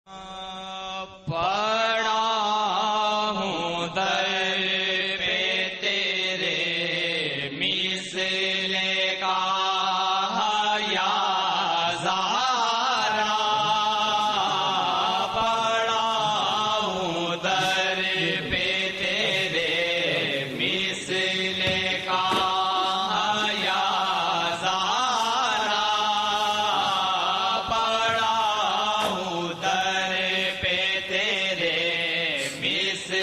پڑا ہوں در پہ تیرے مثل کا یا زہرا، پڑا ہوں در پہ تیرے مثل کا یا زہرا، پڑا ہوں در پہ تیرے مثل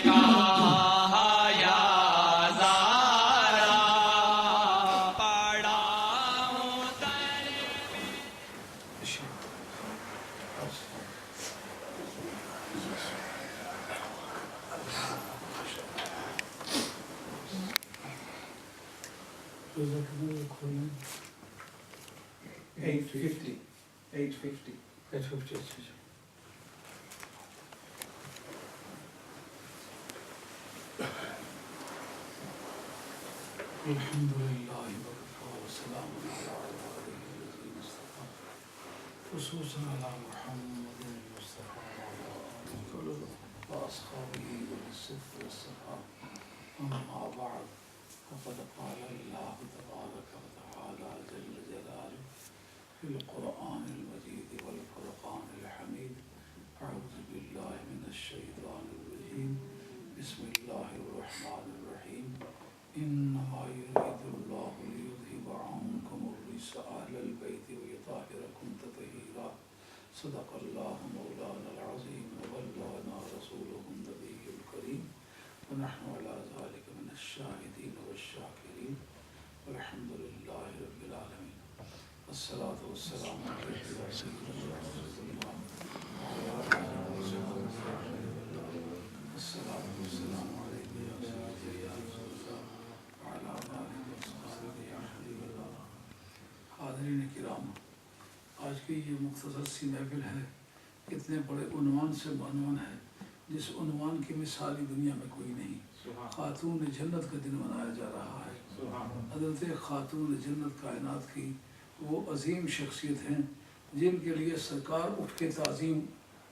کا یا زہرا، پڑا ہوں در الحمد للہ وکفى وسلام علی عباده الذین اصطفى خصوصا علی محمد المصطفى وعلى آلہ وأصحابه بالصدق والصفاء، اما بعد فقد قال اللہ تبارک وتعالى جل جلالہ في القرآن المجید والفرقان الحمید، اعوذ باللہ من الشیطان الرجیم، بسم اللہ الرحمن الرحیم، انما يريد الله ليذهب عنكم الرجس اهل البيت ويطهركم تطهيرا، صدق الله مولانا العظيم وبلغنا رسوله النبي الكريم، ونحن على ذلك من الشاهدين والشاكرين، والحمد لله رب العالمين، الصلاة والسلام عليك يا سيدنا رسول الله وعلى آله وصحبه، الصلاة والسلام عليك يا سيدي يا رسول الله وعلى آله وصحبه يا حبيب الله۔ حاضرین کرام، آج کی یہ مختصر سی محفل ہے، اتنے بڑے عنوان سے عنوان ہے جس عنوان کی مثالی دنیا میں کوئی نہیں۔ خاتون جنت کا دن منایا جا رہا ہے۔ حضرت خاتون جنت کائنات کی وہ عظیم شخصیت ہیں جن کے لیے سرکار اٹھ کے تعظیم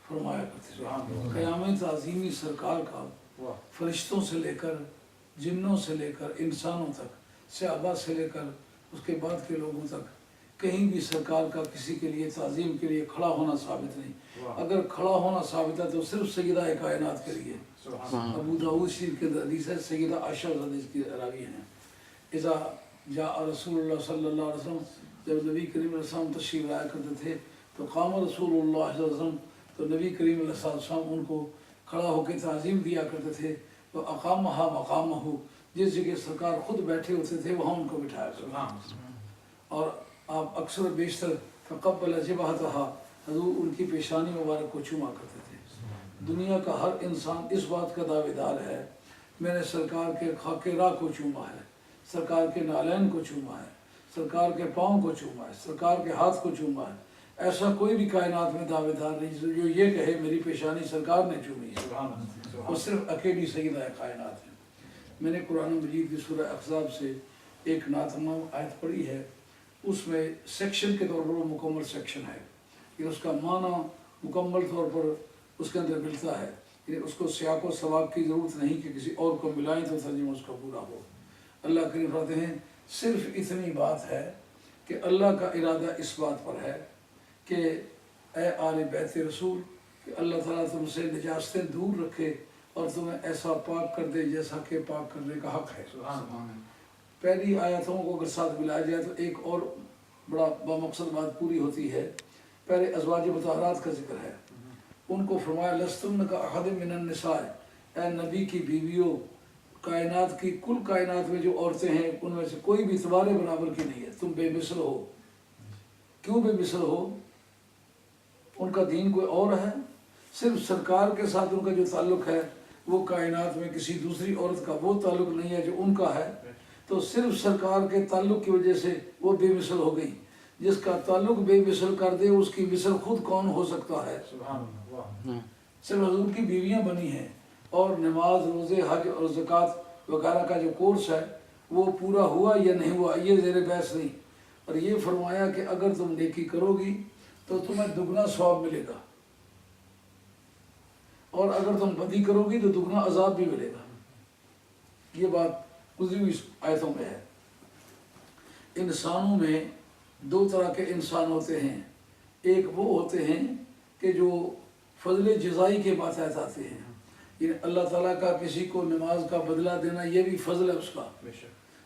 فرمایا کرتے ہیں۔ قیام تعظیمی سرکار کا فرشتوں سے لے کر جنوں سے لے کر انسانوں تک، صحابہ سے لے کر اس کے بعد کے لوگوں تک، کہیں بھی سرکار کا کسی کے لیے تعظیم کے لیے کھڑا ہونا ثابت نہیں۔ اگر کھڑا ہونا ثابت ہے تو صرف سیدہ کائنات کے لیے۔ ابو داؤد شریف کے حدیث ہے، سیدہ عائشہ حدیث کی راوی ہیں، اذا جاء رسول اللہ صلی اللہ علیہ وسلم، جب نبی کریم علیہ السلام تشریف لایا کرتے تھے تو قام رسول اللہ صلی اللہ علیہ وسلم، تو نبی کریم علیہ السلام ان کو کھڑا ہو کے تعظیم دیا کرتے تھے۔ تو اقامہا مقامہ، جس جگہ سرکار خود بیٹھے ہوتے تھے وہاں ان کو بٹھایا کرتے تھے، اور آپ اکثر بیشتر فقبل جبہتہا، حضور ان کی پیشانی مبارک کو چوما کرتے تھے۔ دنیا کا ہر انسان اس بات کا دعوے دار ہے میں نے سرکار کے خاک راہ کو چوما ہے، سرکار کے نالین کو چوما ہے، سرکار کے پاؤں کو چوما ہے، سرکار کے ہاتھ کو چوما ہے۔ ایسا کوئی بھی کائنات میں دعوے دار نہیں جو یہ کہے میری پیشانی سرکار نے چومی ہے، وہ صرف اکیلی سیدہ کائنات ہے۔ میں نے قرآن مجید کی سورہ احزاب سے ایک ناتمام آیت پڑھی ہے، اس میں سیکشن کے طور پر وہ مکمل سیکشن ہے، یہ اس کا معنی مکمل طور پر اس کے اندر ملتا ہے، یعنی اس کو سیاق و سباق کی ضرورت نہیں کہ کسی اور کو ملائیں تو ترجمہ اس کا پورا ہو۔ اللہ کریم فرماتے ہیں صرف اتنی بات ہے کہ اللہ کا ارادہ اس بات پر ہے کہ اے آل بیت رسول، کہ اللہ تعالیٰ تم سے نجاستیں دور رکھے اور تمہیں ایسا پاک کر دے جیسا کہ پاک کرنے کا حق ہے۔ پہلی آیاتوں کو اگر ساتھ ملایا جائے تو ایک اور بڑا بامقصد بات پوری ہوتی ہے۔ پہلے ازواج مطہرات کا ذکر ہے، ان کو فرمایا لستن کا احد من النساء، اے نبی کی بیویوں، کائنات کی کل کائنات میں جو عورتیں ہیں ان میں سے کوئی بھی تمہارے برابر کی نہیں ہے، تم بے مثل ہو۔ کیوں بے مثل ہو؟ ان کا دین کوئی اور ہے، صرف سرکار کے ساتھ ان کا جو تعلق ہے وہ کائنات میں کسی دوسری عورت کا وہ تعلق نہیں ہے جو ان کا ہے، تو صرف سرکار کے تعلق کی وجہ سے وہ بے مثل ہو گئی۔ جس کا تعلق بے مثل کر دے اس کی مثل خود کون ہو سکتا ہے؟ صرف حضور کی بیویاں بنی ہیں، اور نماز، روزے، حج اور زکوٰۃ وغیرہ کا جو کورس ہے وہ پورا ہوا یا نہیں ہوا یہ زیر بحث نہیں۔ اور یہ فرمایا کہ اگر تم نیکی کرو گی تو تمہیں دگنا ثواب ملے گا، اور اگر تم بدی کرو گی تو دگنا عذاب بھی ملے گا۔ یہ بات گزری ہوئی آیتوں میں ہے۔ انسانوں میں دو طرح کے انسان ہوتے ہیں، ایک وہ ہوتے ہیں کہ جو فضل جزائی کے باتیں آتے ہیں، یعنی اللہ تعالیٰ کا کسی کو نماز کا بدلہ دینا یہ بھی فضل ہے اس کا،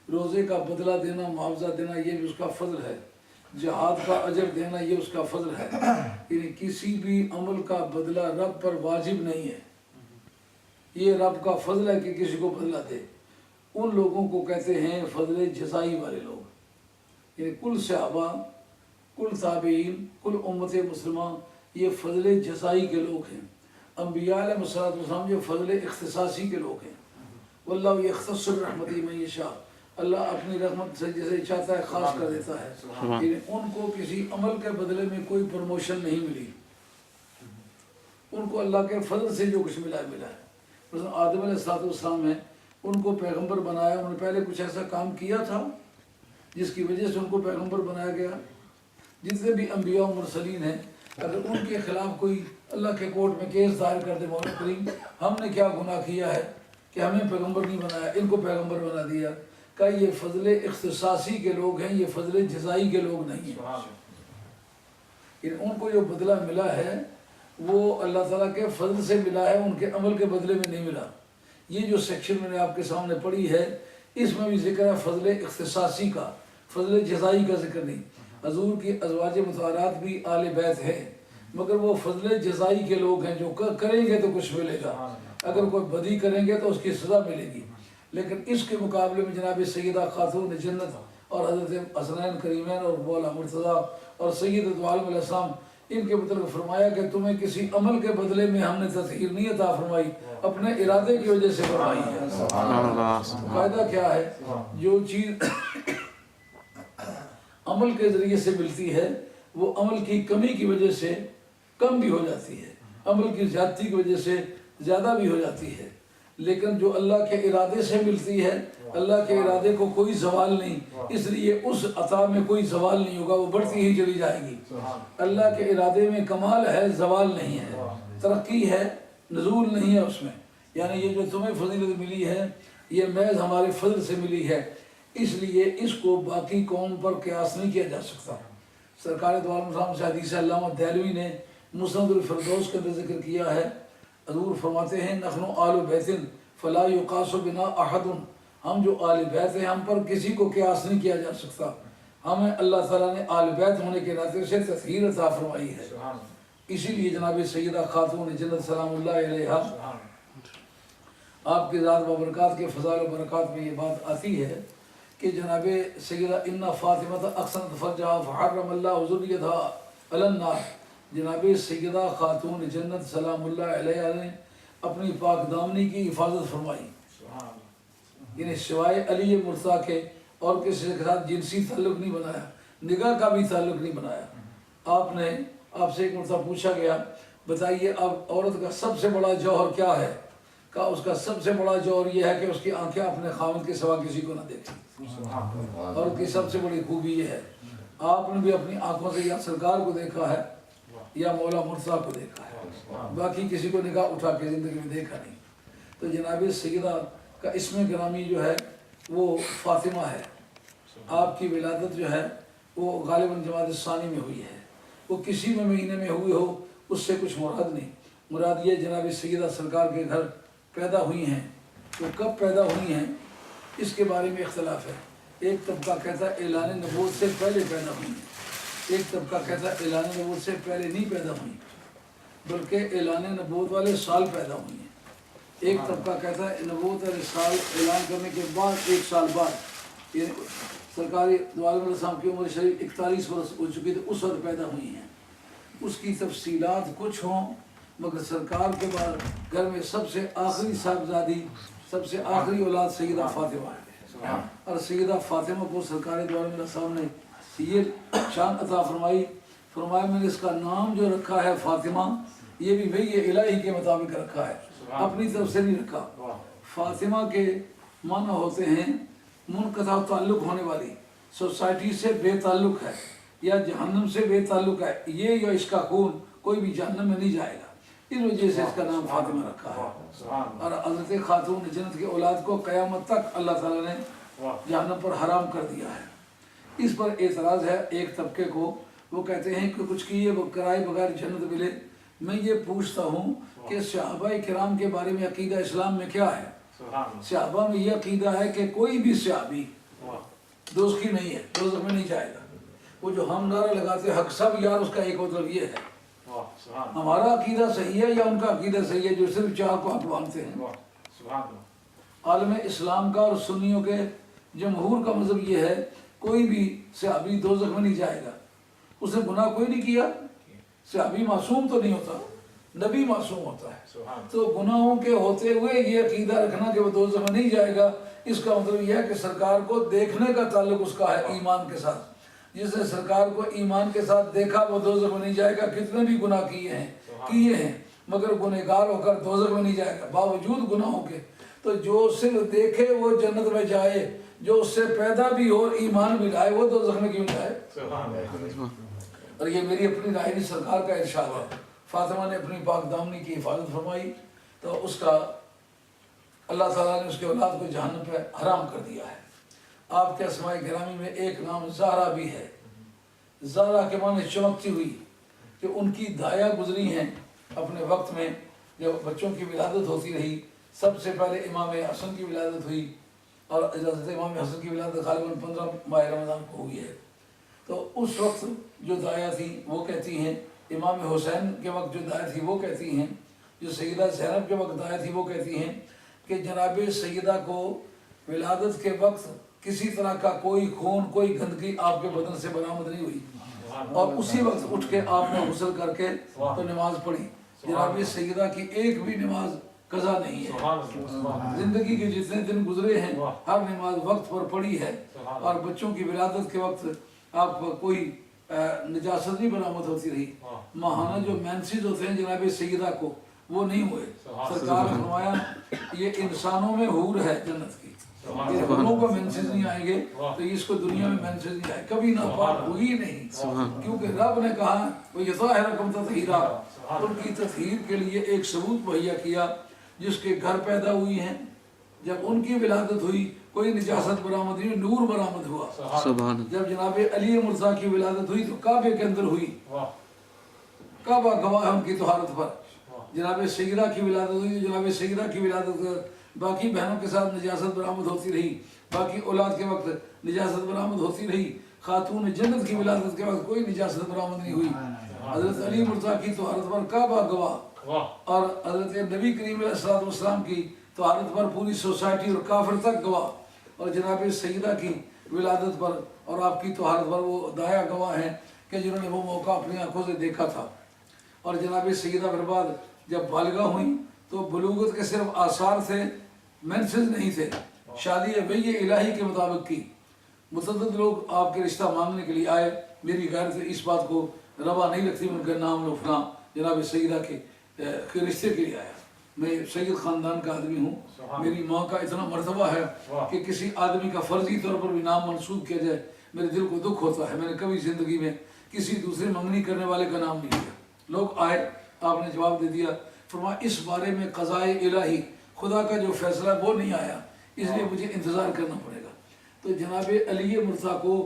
روزے کا بدلہ دینا، معاوضہ دینا یہ بھی اس کا فضل ہے، جہاد کا اجر دینا یہ اس کا فضل ہے، یعنی کسی بھی عمل کا بدلہ رب پر واجب نہیں ہے، یہ رب کا فضل ہے کہ کسی کو بدلہ دے۔ ان لوگوں کو کہتے ہیں فضل جزائی والے لوگ، یعنی کل صحابہ، کل تابعین، کل امت مسلمہ یہ فضل جزائی کے لوگ ہیں۔ انبیاء علیہ السلام یہ فضل اختصاصی کے لوگ ہیں۔ واللہ یختص برحمتہ من یشاء، اللہ اپنی رحمت سے جسے چاہتا ہے خاص کر دیتا ہے، یعنی ان کو کسی عمل کے بدلے میں کوئی پروموشن نہیں ملی، ان کو اللہ کے فضل سے جو کچھ ملا ہے ملا ہے۔ مثلا آدم علیہ السلام ہیں، ان کو پیغمبر بنایا، انہوں نے پہلے کچھ ایسا کام کیا تھا جس کی وجہ سے ان کو پیغمبر بنایا گیا۔ جتنے بھی انبیاء و مرسلین ہیں، اگر ان کے خلاف کوئی اللہ کے کورٹ میں کیس دائر کر دے، مولا کریم ہم نے کیا گناہ کیا ہے کہ ہمیں پیغمبر نہیں بنایا، ان کو پیغمبر بنا دیا، کہ یہ فضل اختصاصی کے لوگ ہیں، یہ فضل جزائی کے لوگ نہیں ہیں۔ ان کو جو بدلہ ملا ہے وہ اللہ تعالیٰ کے فضل سے ملا ہے، ان کے عمل کے بدلے میں نہیں ملا۔ یہ جو سیکشن میں نے آپ کے سامنے پڑھی ہے، اس میں بھی ذکر ہے فضل اختصاصی کا، فضل جزائی کا ذکر نہیں۔ حضور کی ازواج مطہرات بھی آل بیت ہے، مگر وہ فضل جزائی کے لوگ ہیں، جو کریں گے تو کچھ ملے گا، اگر کوئی بدی کریں گے تو اس کی سزا ملے گی۔ لیکن اس کے مقابلے میں جناب سیدہ خاتون جنت اور حضرت حسنین کریمین اور مولا مرتضیٰ اور سید دو عالم علیہ السلام، ان کے متعلق فرمایا کہ تمہیں کسی عمل کے بدلے میں ہم نے تطہیر نہیں عطا فرمائی، اپنے ارادے کی وجہ سے فرمائی ہے۔ فائدہ کیا ہے؟ جو چیز عمل کے ذریعے سے ملتی ہے وہ عمل کی کمی کی وجہ سے کم بھی ہو جاتی ہے، عمل کی زیادتی کی وجہ سے زیادہ بھی ہو جاتی ہے، لیکن جو اللہ کے ارادے سے ملتی ہے، اللہ کے ارادے کو کوئی زوال نہیں، اس لیے اس عطا میں کوئی زوال نہیں ہوگا، وہ بڑھتی ہی چلی جائے گی۔ اللہ کے ارادے میں کمال ہے، زوال نہیں ہے، ترقی ہے، نزول نہیں ہے اس میں۔ یعنی یہ جو تمہیں فضیلت ملی ہے یہ محض ہمارے فضل سے ملی ہے، اس لیے اس کو باقی قوم پر قیاس نہیں کیا جا سکتا۔ سرکار دو عالم صاحب سے حدیث علامہ دہلوی نے مسند الفردوس کے اندر ذکر کیا ہے، حضور فرماتے ہیں نحن آل بیت فلا یقاس بنا احد، ہم جو آل بیت ہیں ہم پر کسی کو قیاس نہیں کیا جا سکتا، ہمیں اللہ تعالیٰ نے آل بیت ہونے کے ناطے سے تطہیر عطا فرمائی ہے۔ اسی لیے جناب سیدہ خاتون جنت سلام اللہ علیہا، آپ کے ذات و برکات کے فضائل و برکات میں یہ بات آتی ہے کہ جناب سیدہ ان فاطمہ اقسمت فرجها فحرم اللہ ذریتها علی النار، جناب سیدہ خاتون جنت سلام اللہ علیہ نے اپنی پاک دامنی کی حفاظت فرمائی، یعنی سوائے علی مرتضیٰ کے اور کسی کے ساتھ جنسی تعلق نہیں بنایا، نگاہ کا بھی تعلق نہیں بنایا۔ آپ سے ایک مرتبہ پوچھا گیا بتائیے اب عورت کا سب سے بڑا جوہر کیا ہے؟ کہا اس کا سب سے بڑا جوہر یہ ہے کہ اس کی آنکھیں اپنے خاوند کے سوا کسی کو نہ دیکھیں، اور اس کی سب سے بڑی خوبی یہ ہے۔ آپ نے بھی اپنی آنکھوں سے یا سرکار کو دیکھا ہے یا مولا مرتضیٰ کو دیکھا ہے، باقی کسی کو نگاہ اٹھا کے زندگی میں دیکھا نہیں۔ تو جناب سیدہ کا اسم گرامی جو ہے وہ فاطمہ ہے، آپ کی ولادت جو ہے وہ غالباً جمادی الثانی میں ہوئی ہے، وہ کسی میں مہینے میں ہوئی ہو اس سے کچھ مراد نہیں، مراد یہ جناب سیدہ سرکار کے گھر پیدا ہوئی ہیں۔ وہ کب پیدا ہوئی ہیں اس کے بارے میں اختلاف ہے، ایک طبقہ کہتا ہے اعلان نبوت سے پہلے پیدا ہوئی ہیں، ایک طبقہ کہتا ہے اعلان نبوت سے پہلے نہیں پیدا ہوئی بلکہ اعلان نبوت والے سال پیدا ہوئی ہیں، ایک طبقہ کہتا ہے نبوت والے سال اعلان کرنے کے بعد ایک سال بعد، یعنی سرکاری دو عالم علیہ السلام کی عمر شریف 41 برس ہو چکی تھی اس وقت پیدا ہوئی ہیں۔ اس کی تفصیلات کچھ ہوں مگر سرکار کے بعد گھر میں سب سے آخری صاحبزادی، سب سے آخری اولاد سیدہ فاطمہ ہے، اور سیدہ فاطمہ کو سرکار دو عالم علیہ السلام نے یہ شان عطا فرمائی، فرمایا میں نے اس کا نام جو رکھا ہے فاطمہ یہ بھی وحی الہی کے مطابق رکھا ہے، اپنی طرف سے نہیں رکھا۔ فاطمہ کے معنی ہوتے ہیں منقطع تعلق ہونے والی، سوسائٹی سے بے تعلق ہے یا جہنم سے بے تعلق ہے، یہ یا اس کا خون کوئی بھی جہنم میں نہیں جائے گا۔ اس وجہ سے اس کا نام فاطمہ رکھا ہے. اور حضرت خاتون جنت کی اولاد کو قیامت تک اللہ تعالیٰ نے جہنم پر حرام کر دیا ہے. اس پر اعتراض ہے ایک طبقے کو، وہ کہتے ہیں کہ کچھ کیے وہ کرائے بغیر جنت ملے. میں یہ پوچھتا ہوں کہ صحابہ کرام کے بارے میں عقیدہ اسلام میں کیا ہے؟ صحابہ میں یہ عقیدہ ہے کہ کوئی بھی صحابی دوزخی نہیں ہے، دوزخ میں نہیں جائے گا. وہ جو ہم نعرہ لگاتے حق سب یار، اس کا ایک مطلب یہ ہے ہمارا عقیدہ صحیح ہے یا ان کا عقیدہ صحیح ہے جو صرف چار کو حق مانتے ہیں. عالم اسلام کا اور سنیوں کے جمہور کا مذہب یہ ہے کوئی بھی صحابی دوزخ میں نہیں جائے گا. اس نے گناہ کوئی نہیں کیا، صحابی معصوم تو نہیں ہوتا، نبی معصوم ہوتا ہے. تو گناہوں کے ہوتے ہوئے یہ عقیدہ رکھنا کہ وہ دوزخ میں نہیں جائے گا، اس کا مطلب یہ ہے کہ سرکار کو دیکھنے کا تعلق اس کا ہے ایمان کے ساتھ. جس نے سرکار کو ایمان کے ساتھ دیکھا وہ دوزخ میں نہیں جائے گا. کتنے بھی گناہ کیے ہیں مگر گنہگار ہو کر دوزخ میں نہیں جائے گا باوجود گناہوں کے. تو جو صرف دیکھے وہ جنت میں جائے، جو اس سے پیدا بھی ہو اور ایمان بھی لائے وہ دوزخ میں کیوں جائے؟ اور یہ میری اپنی رائے نہیں، سرکار کا ارشاد ہے. فاطمہ نے اپنی پاک دامنی کی حفاظت فرمائی تو اس کا اللہ تعالیٰ نے اس کے اولاد کو جہنم پہ حرام کر دیا ہے. آپ کے اسماء گرامی میں ایک نام زہرا بھی ہے. زہرا کے معنی چمکتی ہوئی، کہ ان کی دایا گزری ہیں اپنے وقت میں جب بچوں کی ولادت ہوتی رہی. سب سے پہلے امام حسن کی ولادت ہوئی اور حضرت امام حسن کی ولادت غالباً 15 ماہ رمضان کو ہوئی ہے. تو اس وقت جو دایا تھی وہ کہتی ہیں، امام حسین کے وقت جو دایا تھی وہ کہتی ہیں، جو سیدہ زینب کے وقت دایا تھی وہ کہتی ہیں کہ جناب سیدہ کو ولادت کے وقت کسی طرح کا کوئی خون کوئی گندگی آپ کے بدن سے برآمد نہیں ہوئی، اور اسی وقت اٹھ کے آپ نے غسل کر کے تو نماز پڑھی. جناب سیدہ کی ایک بھی نماز قضا نہیں ہے. زندگی کے جتنے دن گزرے ہیں ہر نماز وقت پر پڑھی ہے. اور بچوں کی ولادت کے وقت آپ کو کوئی نجاست نہیں برآمد ہوتی رہی. ماہانہ جو مینسز ہوتے ہیں جناب سیدہ کو وہ نہیں ہوئے. سرکار نے فرمایا یہ انسانوں میں حور ہے جنت کی، یہ ہوروں کو مینسز نہیں آئیں گے تو اس کو دنیا میں مینسز نہیں آئے، کبھی ناپاک ہوئی نہیں. کیونکہ رب نے کہا وہ یطہرکم تطہیرا، ان کی تطہیر کے لیے ایک ثبوت مہیا کیا. جس کے گھر پیدا ہوئی ہیں جب ان کی ولادت ہوئی کوئی نجاست برآمد نہیں، نور برآمد ہوا. جب جناب علی مرزا کی ولادت ہوئی تو کعبے کے اندر ہوئی، کعبہ گواہ ہے ان کی طہارت پر. جناب سیدہ کی ولادت ہوئی تو جناب سیدہ کی ولادت باقی بہنوں کے ساتھ نجاست برآمد ہوتی رہی، باقی اولاد کے وقت نجاست برآمد ہوتی رہی. خاتون جنت کی ولادت کے وقت کوئی نجاست برآمد نہیں ہوئی. حضرت علی مرزا کی طہارت پر کعبہ گواہ، اور حضرت نبی کریم علیہ السلام کی طہارت پر پوری سوسائٹی اور کافر تک گواہ، اور جناب سیدہ کی ولادت پر اور آپ کی طہارت پر وہ دایا گواہ ہیں کہ جنہوں نے وہ موقع اپنی آنکھوں سے دیکھا تھا. اور جناب سیدہ برباد جب بالغہ ہوئیں تو بلوغت کے صرف آثار تھے، مینسز نہیں تھے. شادی وحی الہی کے مطابق کی. متعدد لوگ آپ کے رشتہ مانگنے کے لیے آئے، میری غیرت اس بات کو روا نہیں لگتی ان کا نام لو فلاں جناب سیدہ کے رشتے کے لیے آیا. میں سید خاندان کا آدمی ہوں، میری ماں کا اتنا مرتبہ ہے کہ کسی آدمی کا فرضی طور پر بھی نام منسوب کیا جائے میرے دل کو دکھ ہوتا ہے. میں نے کبھی زندگی میں کسی دوسرے منگنی کرنے والے کا نام نہیں لیا. لوگ آئے، آپ نے جواب دے دیا. فرمایا اس بارے میں قضائے الہی خدا کا جو فیصلہ وہ نہیں آیا، اس لیے مجھے انتظار کرنا پڑے گا. تو جناب علی مرزا کو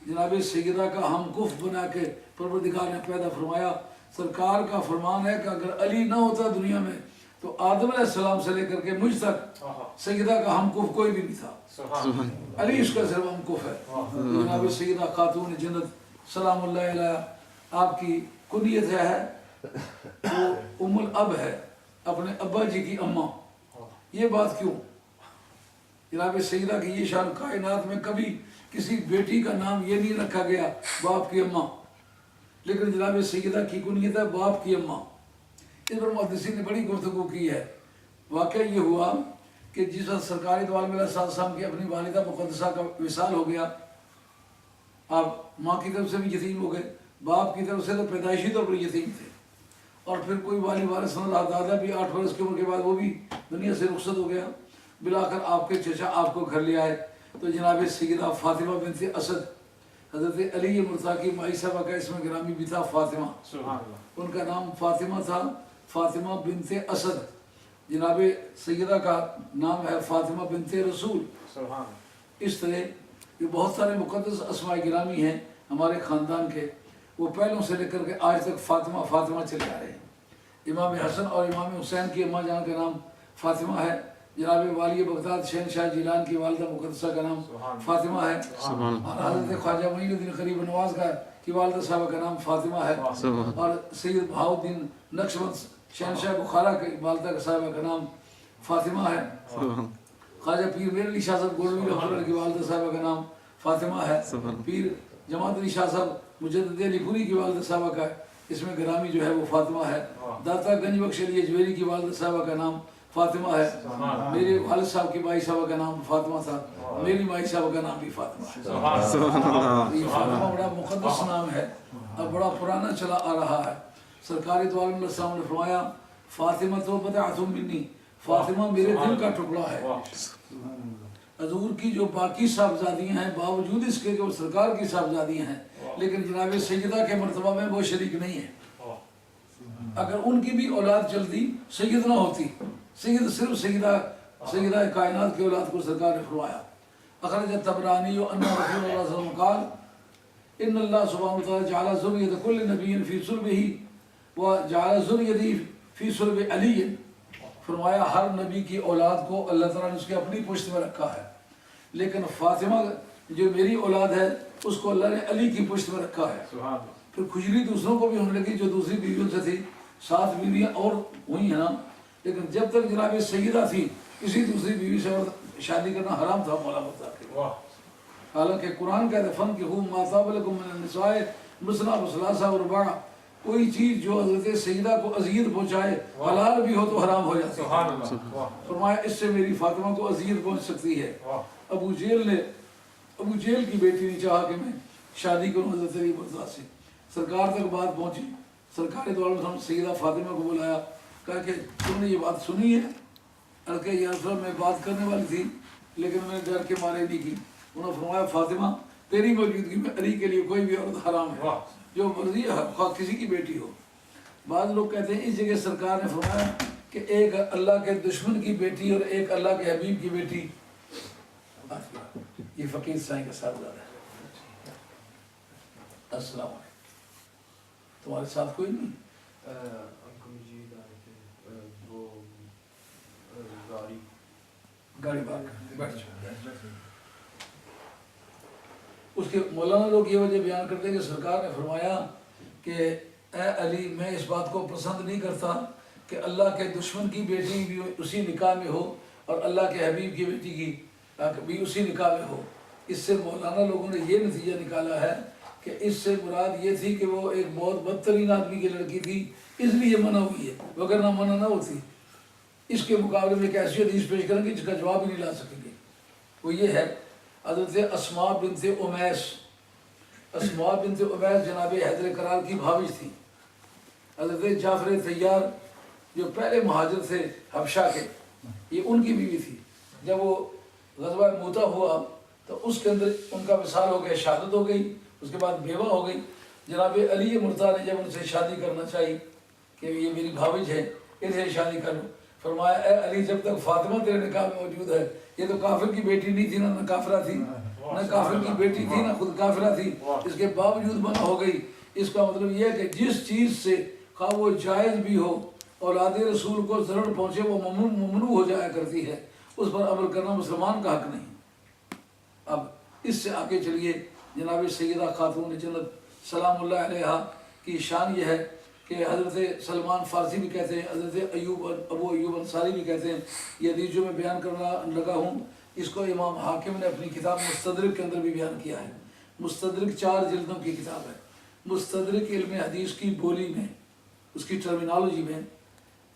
جناب سیدہ کا ہم کف بنا کے پروردگار نے پیدا فرمایا. سرکار کا فرمان ہے کہ اگر علی نہ ہوتا دنیا میں تو آدم علیہ السلام سے لے کر کے مجھ تک سیدہ کا ہم کف کوئی بھی نہیں تھا. علی اس کا صرف ہم کف ہے. جناب سیدہ خاتون جنت سلام اللہ علیہ، آپ کی کنیت ہے وہ ام الاب ہے، اپنے ابا جی کی اماں. یہ بات کیوں؟ جناب سیدہ کی یہ شان کائنات میں کبھی کسی بیٹی کا نام یہ نہیں رکھا گیا باپ کی اماں، لیکن جناب سیدہ کی کنیت ہے باپ کی اماں. اس پر محدثین نے بڑی گفتگو کی ہے. واقعہ یہ ہوا کہ جس وقت سرکار دو عالم علیہ السلام کی اپنی والدہ مقدسہ کا وصال ہو گیا، آپ ماں کی طرف سے بھی یتیم ہو گئے، باپ کی طرف سے تو پیدائشی طور پر یتیم تھے، اور پھر کوئی والی وارث نہ رہا. دادا بھی 8 برس کی عمر کے بعد وہ بھی دنیا سے رخصت ہو گیا. بلاخر آپ کے چچا آپ کو گھر لے آئے. تو جناب سیدہ فاطمہ بنت اسد، حضرت علی مرزا کی مائی صاحبہ کا اسم گرامی بھی تھا فاطمہ. ان کا نام فاطمہ تھا فاطمہ بنت اسد، جناب سیدہ کا نام ہے فاطمہ بنت رسول۔ اس طرح یہ بہت سارے مقدس اسماء گرامی ہیں ہمارے خاندان کے، وہ پہلوں سے لے کر کے آج تک فاطمہ فاطمہ چلے آ رہے ہیں۔ امام حسن اور امام حسین کی اماں جان کا نام فاطمہ ہے، جناب والی بغداد شہنشاہ جیلان کی والدہ مقدسہ کا نام فاطمہ ہے، اور حضرت خواجہ معین الدین غریب نواز کا کی والدہ صاحبہ کا نام فاطمہ ہے، اور سید بہاؤالدین نقشبند شہنشاہ بخارا کی والدہ صاحبہ کا نام فاطمہ ہے، خواجہ پیر میر علی شاہ صاحب گولوی رحمۃ اللہ کی والدہ صاحبہ کا نام فاطمہ ہے، پیر جماعت علی شاہ صاحب مجدد علی پوری کی والدہ صاحبہ کا اس میں گرامی جو ہے وہ فاطمہ ہے، داتا گنج بخش علی اجمیری کی والدہ صاحبہ کا نام فاطمہ ہے، میرے والد صاحب کی مائی صاحبہ کا نام فاطمہ تھا، میری مائی صاحبہ کا نام بھی فاطمہ ہے۔ یہ فاطمہ بڑا مقدس نام ہے اور بڑا پرانا چلا آ رہا ہے۔ سرکار دو عالم علیہ السلام نے فرمایا فاطمہ تو بضعۃ منی، فاطمہ میرے دل کا ٹکڑا ہے۔ حضور کی جو باقی صاحبزادیاں ہیں باوجود اس کے کہ وہ سرکار کی صاحبزادیاں ہیں، لیکن جناب سیدہ کے مرتبہ میں وہ شریک نہیں ہے۔ اگر ان کی بھی اولاد جلدی سید نہ ہوتی، سید صرف سیدہ کائنات کی اولاد کو سرکار نے فرمایا۔ اخرج الطبرانی ان رسول اللہ صلی اللہ علیہ وسلم قال ان اللہ سبحانہ وتعالی جعل ذریۃ کل نبی فی صلبہ وجعل ذریۃ فی صلب علی، فرمایا ہر نبی کی اولاد کو اللہ تعالیٰ نے اس کے اپنی پشت میں رکھا ہے، لیکن فاطمہ جو میری اولاد ہے اس کو اللہ نے علی کی پشت میں رکھا ہے۔ پھر کھجلی دوسروں کو بھی ہونے لگی جو دوسری بیویوں سے تھی، 7 بیویاں اور ہوئی ہیں نا، لیکن جب تک جناب سیدہ تھی کسی دوسری بیوی سے شادی کرنا حرام تھا مولا مطلع کے۔ حالانکہ قرآن کہتا ہے فَانكِحُوا مَا طَابَ لَكُم مِّنَ النِّسَاءِ مَثْنَىٰ وَثُلَاثَ وَرُبَاعَ، کوئی چیز جو حضرت سیدہ کو اذیت پہنچائے حلال بھی ہو تو حرام ہو جاتی ہے۔ فرمایا اس سے میری فاطمہ کو اذیت پہنچ سکتی ہے۔ ابو جیل کی بیٹی نے چاہا کہ میں شادی کروں حضرت علی مرتضیٰ سے، سرکار تک بات پہنچی، سرکار دو عالم نے سیدہ فاطمہ کو بلایا، کہا کہ تم نے یہ بات سنی ہے؟ کہ یا رسول اللہ میں بات کرنے والی تھی لیکن میں نے ڈر کے مارے نہیں کی۔ انہوں نے فرمایا فاطمہ تیری موجودگی میں علی کے لیے کوئی بھی عورت حرام ہے، جو مرضی ہے خواہ کسی کی بیٹی ہو۔ بعض لوگ کہتے ہیں اس جگہ سرکار نے فرمایا کہ ایک اللہ کے دشمن کی بیٹی اور ایک اللہ کے حبیب کی بیٹی، یہ فقیر سائیں کا ساتھ زیادہ ہے۔ السلام علیکم، تمہارے ساتھ کوئی نہیں؟ گاڑی بیٹھ جاؤ۔ اس کے مولانا لوگ یہ وجہ بیان کرتے ہیں کہ سرکار نے فرمایا کہ اے علی میں اس بات کو پسند نہیں کرتا کہ اللہ کے دشمن کی بیٹی بھی اسی نکاح میں ہو اور اللہ کے حبیب کی بیٹی کی بھی اسی نکاح میں ہو۔ اس سے مولانا لوگوں نے یہ نتیجہ نکالا ہے کہ اس سے مراد یہ تھی کہ وہ ایک بہت بدترین آدمی کی لڑکی تھی اس لیے منع ہوئی ہے، وگرنہ منع نہ ہوتی۔ اس کے مقابلے میں ایک ایسی حدیث پیش کریں گے جس کا جواب ہی نہیں لا سکیں گے، وہ یہ ہے حضرت اسماء بنت امیس۔ اسماء بنت امیس جناب حیدر کرار کی بھابی تھی۔ حضرت جعفر طیار جو پہلے مہاجر تھے حبشہ کے، یہ ان کی بیوی تھی۔ جب وہ غزوہ موتا ہوا تو اس کے اندر ان کا وصال ہو گیا، شہادت ہو گئی، اس کے بعد بیوہ ہو گئی۔ جناب علی مرتضیٰ نے جب ان سے شادی کرنا چاہی کہ یہ میری بھابج ہے ان سے شادی کر لو، فرمایا اے علی جب تک فاطمہ تیرے نکاح میں موجود ہے، یہ تو کافر کی بیٹی نہیں تھی، نہ کافرہ تھی، نہ کافر کی بیٹی تھی، نہ خود کافرہ تھی، اس کے باوجود منع ہو گئی۔ اس کا مطلب یہ ہے کہ جس چیز سے خواہ وہ جائز بھی ہو اولاد رسول کو ضرور پہنچے وہ ممنوع ہو جایا کرتی ہے، اس پر عمل کرنا مسلمان کا حق نہیں۔ اب اس سے آگے چلیے، جناب سیدہ خاتون جنت سلام اللہ علیہا کی شان یہ ہے کہ حضرت سلمان فارسی بھی کہتے ہیں، حضرت ابو ایوب انصاری بھی کہتے ہیں۔ یہ حدیث جو میں بیان کرنا لگا ہوں اس کو امام حاکم نے اپنی کتاب مستدرک کے اندر بھی بیان کیا ہے۔ مستدرک 4 جلدوں کی کتاب ہے۔ مستدرک علم حدیث کی بولی میں، اس کی ٹرمینالوجی میں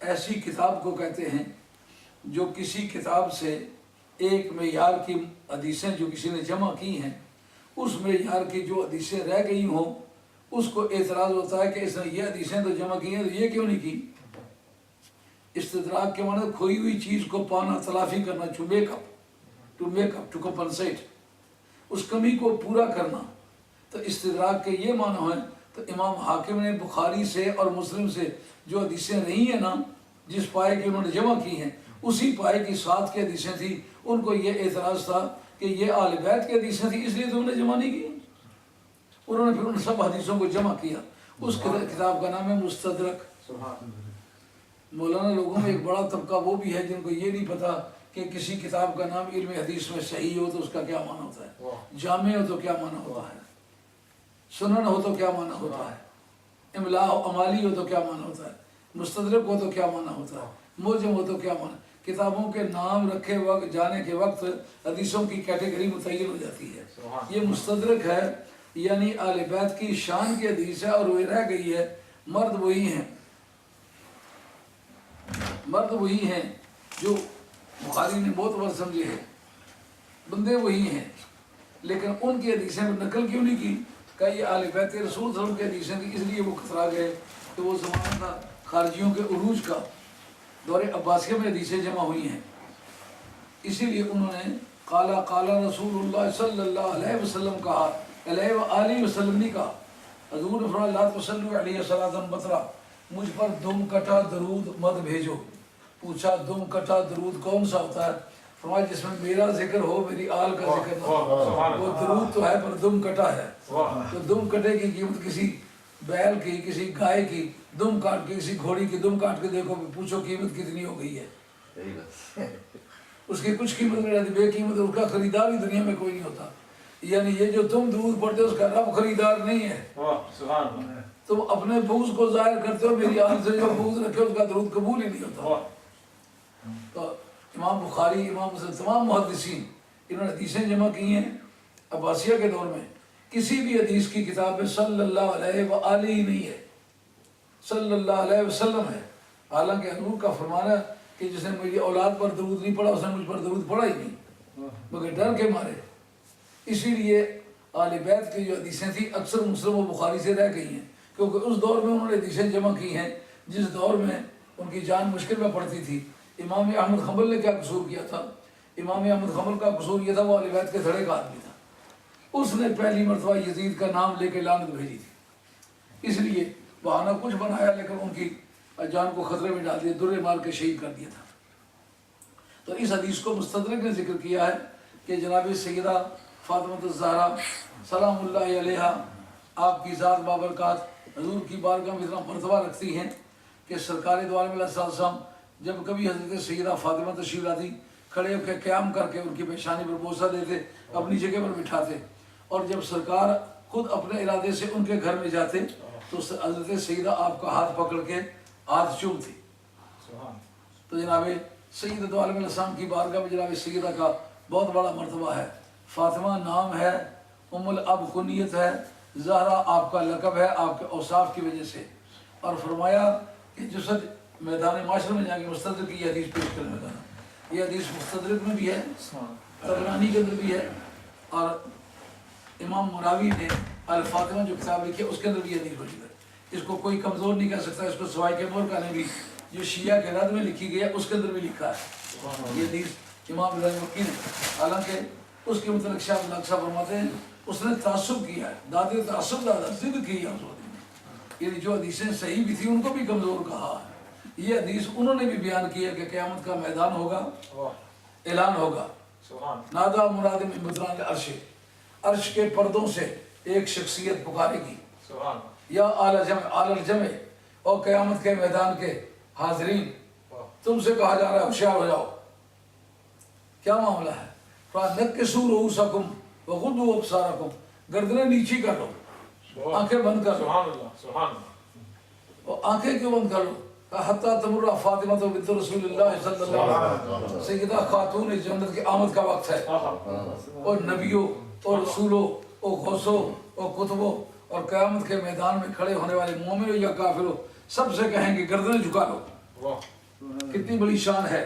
ایسی کتاب کو کہتے ہیں جو کسی کتاب سے ایک معیار کی حدیثیں جو کسی نے جمع کی ہیں، اس معیار کی جو حدیثیں رہ گئی ہوں اس کو اعتراض ہوتا ہے کہ اس نے یہ حدیثیں تو جمع کی ہیں تو یہ کیوں نہیں کی۔ استدراک کے معنی کھوئی ہوئی چیز کو پانا، تلافی کرنا، to make up to compensate, اس کمی کو پورا کرنا۔ تو استدراک کے یہ معنی ہے تو امام حاکم نے بخاری سے اور مسلم سے جو حدیثیں رہی ہیں نا، جس پائے کی انہوں نے جمع کی ہیں، اسی پائے کی 7 کی حدیثیں تھیں. ان کو یہ اعتراض تھا کہ یہ اہل بیت کی حدیثیں تھیں، اس لیے تو انہوں نے جمع نہیں کی. انہوں نے پھر ان سب حدیثوں کو جمع کیا. اس کتاب کا نام ہے مستدرک. مولانا لوگوں میں ایک بڑا طبقہ وہ بھی ہے جن کو یہ نہیں پتا کہ کسی کتاب کا نام علم حدیث میں صحیح ہو تو اس کا کیا معنی ہوتا ہے، جامع ہو تو کیا معنی ہوتا ہے، سنن ہو تو کیا معنی ہوتا ہے، املاء و امالی ہو تو کیا معنی ہوتا ہے، مستدرک ہو تو کیا معنی ہوتا ہے، موجم ہو تو کیا معنی. کتابوں کے نام رکھے وقت جانے کے وقت حدیثوں کی کیٹیگری متعین ہو جاتی ہے. یہ مستدرک ہے، یعنی اہل بیت کی شان کی حدیث ہے، اور وہ رہ گئی ہے. مرد وہی ہیں، مرد وہی ہیں جو بخاری نے بہت بار سمجھے ہیں، بندے وہی ہیں، لیکن ان کی حدیثیں نقل کیوں نہیں کی؟ کہ یہ اہل بیت رسول صلی اللہ علیہ وسلم کی حدیثیں تھیں، اس لیے وہ کترا گئے کہ وہ زمانہ تھا خارجیوں کے عروج کا. دور عباسیہ میں حدیثیں جمع ہوئی ہیں، اسی لیے انہوں نے قال رسول اللہ صلی اللہ علیہ وسلم کہا، علیہ وآلہ وسلم نہیں کہا. حضور نے فرمایا لا تصلوا علیہ صلاۃ بطرا، مجھ پر دم کٹا درود مت بھیجو. پوچھا دم کٹا درود کون سا ہوتا ہے؟ فرمایا جس میں میرا ذکر ہو، میری آل کا ذکر نہ ہو. وہ درود تو ہے پر دم کٹا ہے. تو دم کٹے کی قیمت کسی بیل کی، کسی گائے کی دم کاٹ کے، کسی گھوڑی کی دم کاٹ کے دیکھو، پوچھو قیمت کتنی ہو گئی ہے. اس کی کچھ قیمت نہیں رہتی، بے قیمت. اس کا خریدار بھی دنیا میں کوئی نہیں ہوتا. یعنی یہ جو تم درود پڑھتے ہو اس کا رب خریدار نہیں ہے. تم اپنے بغض کو ظاہر کرتے ہو، میری آل سے جو بغض رکھے اس کا درود قبول ہی نہیں ہوتا. تو امام بخاری، امام مسلم، تمام محدثین انہوں نے حدیثیں جمع کی ہیں. عباسیہ کے دور میں کسی بھی حدیث کی کتاب میں صلی اللہ علیہ وآلہ ہی نہیں ہے، صلی اللہ علیہ وسلم ہے. حالانکہ حضور کا فرمانا ہے کہ جس نے میری اولاد پر درود نہیں پڑھا اس نے مجھ پر درود پڑھا ہی نہیں، مگر ڈر کے مارے. اسی لیے آل بیت کی جو حدیثیں تھیں اکثر مسلم و بخاری سے رہ گئی ہیں، کیونکہ اس دور میں انہوں نے حدیثیں جمع کی ہیں جس دور میں ان کی جان مشکل میں پڑتی تھی. امام احمد حنبل نے کیا قصور کیا تھا؟ امام احمد حنبل کا قصور یہ تھا وہ آل بیت کے دھڑے کا آدمی تھا. اس نے پہلی مرتبہ یزید کا نام لے کے لعنت بھیجی تھی، اس لیے بہانہ کچھ بنایا لیکن ان کی جان کو خطرے میں ڈال دیا، درے مار کے شہید کر دیا تھا. تو اس حدیث کو مستدرک نے ذکر کیا ہے کہ جناب سیدہ فاطمہ الزہرا سلام اللہ علیہا، آپ کی ذات بابرکات حضور کی بارگاہ میں اتنا مرتبہ رکھتی ہیں کہ سرکار دو عالم علیہ السلام جب کبھی حضرت سیدہ فاطمہ تشریف لاتی، کھڑے ہو کے قیام کر کے ان کی پیشانی پر بوسہ دیتے، اپنی جگہ پر بٹھاتے، اور جب سرکار خود اپنے ارادے سے ان کے گھر میں جاتے تو حضرت سیدہ آپ کا ہاتھ پکڑ کے ہاتھ چومتی. تو جناب سید دو عالم علیہ السلام کی بارگاہ میں جناب سیدہ کا بہت بڑا مرتبہ ہے. فاطمہ نام ہے، ام الاب کنیت ہے، زہرا آپ کا لقب ہے آپ کے اوصاف کی وجہ سے. اور فرمایا کہ جسد میدان معاشرے میں جا کے مستدرک کی حدیث پیش کرنے لگا. یہ حدیث مستدرک میں بھی ہے، طبرانی کے اندر بھی ہے، اور امام مراوی نے الفاطمہ جو کتاب لکھی ہے اس کے اندر بھی حدیث موجود ہے. اس کو کوئی کمزور نہیں کہہ سکتا. اس کو سوائے کے مورکا نے بھی جو شیعہ کے رد میں لکھی گئی ہے اس کے اندر بھی لکھا ہے یہ حدیث امام ابراہیم مکی نے. حالانکہ اس کے متعلق شاہ عبدالحق صاحب فرماتے ہیں اس نے تعصب کیا ہے، دادے تعصب دادا ضد کی ہے اس وقت. یعنی جو حدیثیں صحیح بھی تھیں ان کو بھی کمزور کہا ہے. یہ حدیث انہوں نے بھی بیان کی ہے کہ قیامت کا میدان ہوگا، اعلان ہوگا، نادا مراد من مدران عرش، عرش کے پردوں سے ایک شخصیت پکارے گی، یا آل الجمع، اور قیامت کے میدان کے حاضرین تم سے کہا جا رہا ہے ہوشیار ہو جاؤ. کیا معاملہ ہے؟ فَنَكِّسُوا رُؤُوسَكُمْ وَغُضُّوا أَبْصَارَكُمْ، گردنیں نیچی کر لو، آنکھیں بند کر لو. اور آنکھیں کیوں بند کر لو؟ حتیٰ تمر فاطمہ بنت رسول اللہ صلی اللہ علیہ وسلم، سیدہ خاتون جنت کی آمد کا وقت ہے، اور نبیوں اور رسولوں اور غوثوں اور کتبوں اور قیامت کے میدان میں کھڑے ہونے والے مومنوں یا کافروں سب سے کہیں گے گردنیں جھکا لو. کتنی بڑی شان ہے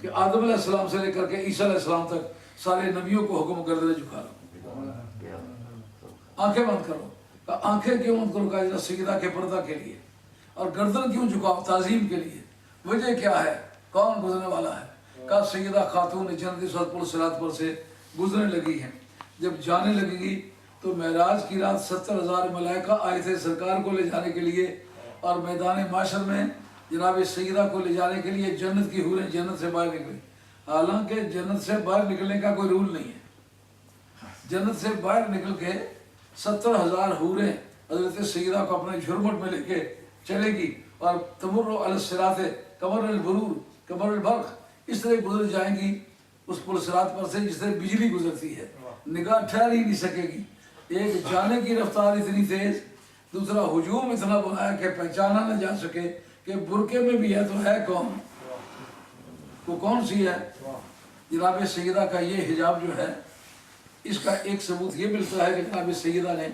کہ آدم علیہ السلام سے لے کر کے عیسیٰ علیہ السلام تک سارے نبیوں کو حکم گردنیں جھکا لو، آنکھیں بند کرو. آنکھیں کیوں بند کرو؟ کہا سیدہ کے پردہ کے لیے. اور گردن کیوں جھکاؤ؟ تعظیم کے لیے. وجہ کیا ہے؟ کون گزرنے والا ہے؟ کہا سیدہ خاتون جنت اس وقت پل صراط پر سے گزرنے لگی ہیں. جب جانے لگے گی تو معراج کی رات 70,000 ملائکہ آئے تھے سرکار کو لے جانے کے لیے، اور میدان معاشر میں جناب سیدہ کو لے جانے کے لیے جنت کی حوریں جنت سے باہر نکلیں۔ حالانکہ جنت سے باہر نکلنے کا کوئی رول نہیں ہے، جنت سے باہر نکل کے 70,000 حوریں حضرت سیدہ کو اپنے جھرمٹ میں لے کے چلے گی، اور تمر علی الصراط کمر البرور کمر البرق، اس طرح گزر جائیں گی اس پل صراط پر سے جس طرح بجلی گزرتی ہے، نگاہ ٹھہر ہی نہیں سکے گی۔ ایک جانے کی رفتار اتنی تیز، دوسرا ہجوم اتنا بنایا کہ پہچانا نہ جا سکے کہ برقعے میں بھی ہے تو ہے کون، وہ کون سی ہے۔ جناب سیدہ کا یہ حجاب جو ہے، اس کا ایک ثبوت یہ ملتا ہے کہ جناب سیدہ نے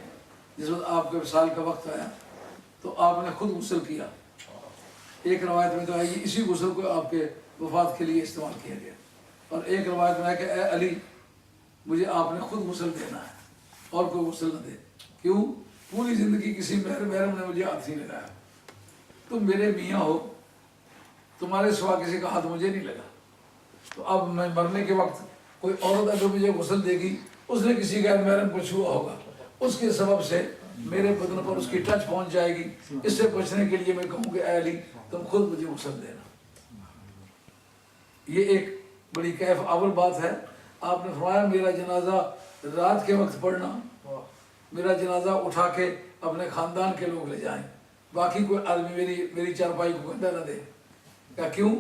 جس وقت آپ کے وصال کا وقت آیا تو آپ نے خود غسل کیا۔ ایک روایت میں تو ہے یہ اسی غسل کو آپ کے وفات کے لیے استعمال کیا گیا، اور ایک روایت میں ہے کہ اے علی مجھے آپ نے خود غسل دینا ہے اور کوئی غسل نہ دے۔ کیوں؟ پوری زندگی کسی محرم نے مجھے ہاتھ نہیں لگایا، تم میرے میاں ہو، تمہارے سوا کسی کا ہاتھ مجھے نہیں لگا، تو اب میں مرنے کے وقت کوئی عورت اگر مجھے غسل دے گی، اس نے کسی غیر محرم کو چھوا ہوگا، اس کے سبب سے میرے بدن پر اس کی ٹچ پہنچ جائے گی۔ اس سے بچنے کے لیے میں کہوں کہ اے علی تم خود مجھے غسل دینا۔ یہ ایک بڑی کیف اول بات ہے۔ آپ نے فرمایا میرا جنازہ رات کے وقت پڑھنا، میرا جنازہ اٹھا کے اپنے خاندان کے لوگ لے جائیں، باقی کوئی آدمی میری چارپائی کو گندہ نہ دے۔ کہا کیوں؟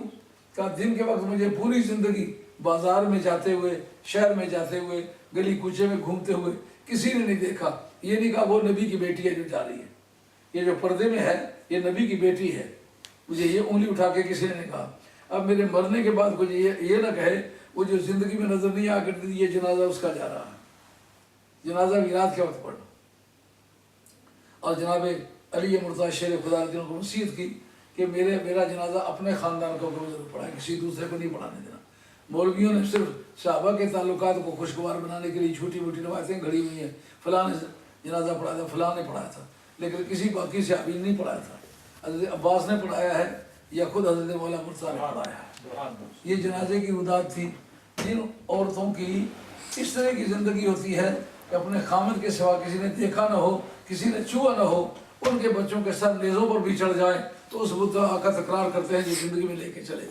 کہا دن کے وقت مجھے پوری زندگی بازار میں جاتے ہوئے، شہر میں جاتے ہوئے، گلی کوچے میں گھومتے ہوئے کسی نے نہیں دیکھا، یہ نہیں کہا وہ نبی کی بیٹی ہے جو جا رہی ہے، یہ جو پردے میں ہے یہ نبی کی بیٹی ہے، مجھے یہ انگلی اٹھا کے کسی نے نہیں کہا۔ اب میرے مرنے کے بعد کچھ یہ نہ کہے وہ جو زندگی میں نظر نہیں آ کرتی یہ جنازہ اس کا جا رہا ہے، جنازہ بھی رات کے وقت پڑھنا۔ اور جناب علی مرتضیٰ شیر خدا نے کو وصیت کی کہ میرا جنازہ اپنے خاندان کو ضرور پڑھائے، کسی دوسرے کو نہیں پڑھانے دینا۔ مولویوں نے صرف صحابہ کے تعلقات کو خوشگوار بنانے کے لیے جھوٹی موٹی روایتیں گھڑی ہوئی ہیں، فلاں نے جنازہ پڑھایا تھا، فلاں نے پڑھایا تھا، لیکن کسی باقی صحابی نے نہیں پڑھایا تھا۔ حضرت عباس نے پڑھایا ہے یا خود حضرت مولا مرتضیٰ نے پڑھایا ہے۔ یہ جنازے کی وداعت تھی۔ جن عورتوں کی اس طرح کی زندگی ہوتی ہے کہ اپنے خامد کے سوا کسی نے دیکھا نہ ہو، کسی نے چھوا نہ ہو، ان کے بچوں کے سر نیزوں پر بھی چڑھ جائیں تو اس بدعا کا تکرار کرتے ہیں جو زندگی میں لے کے چلے۔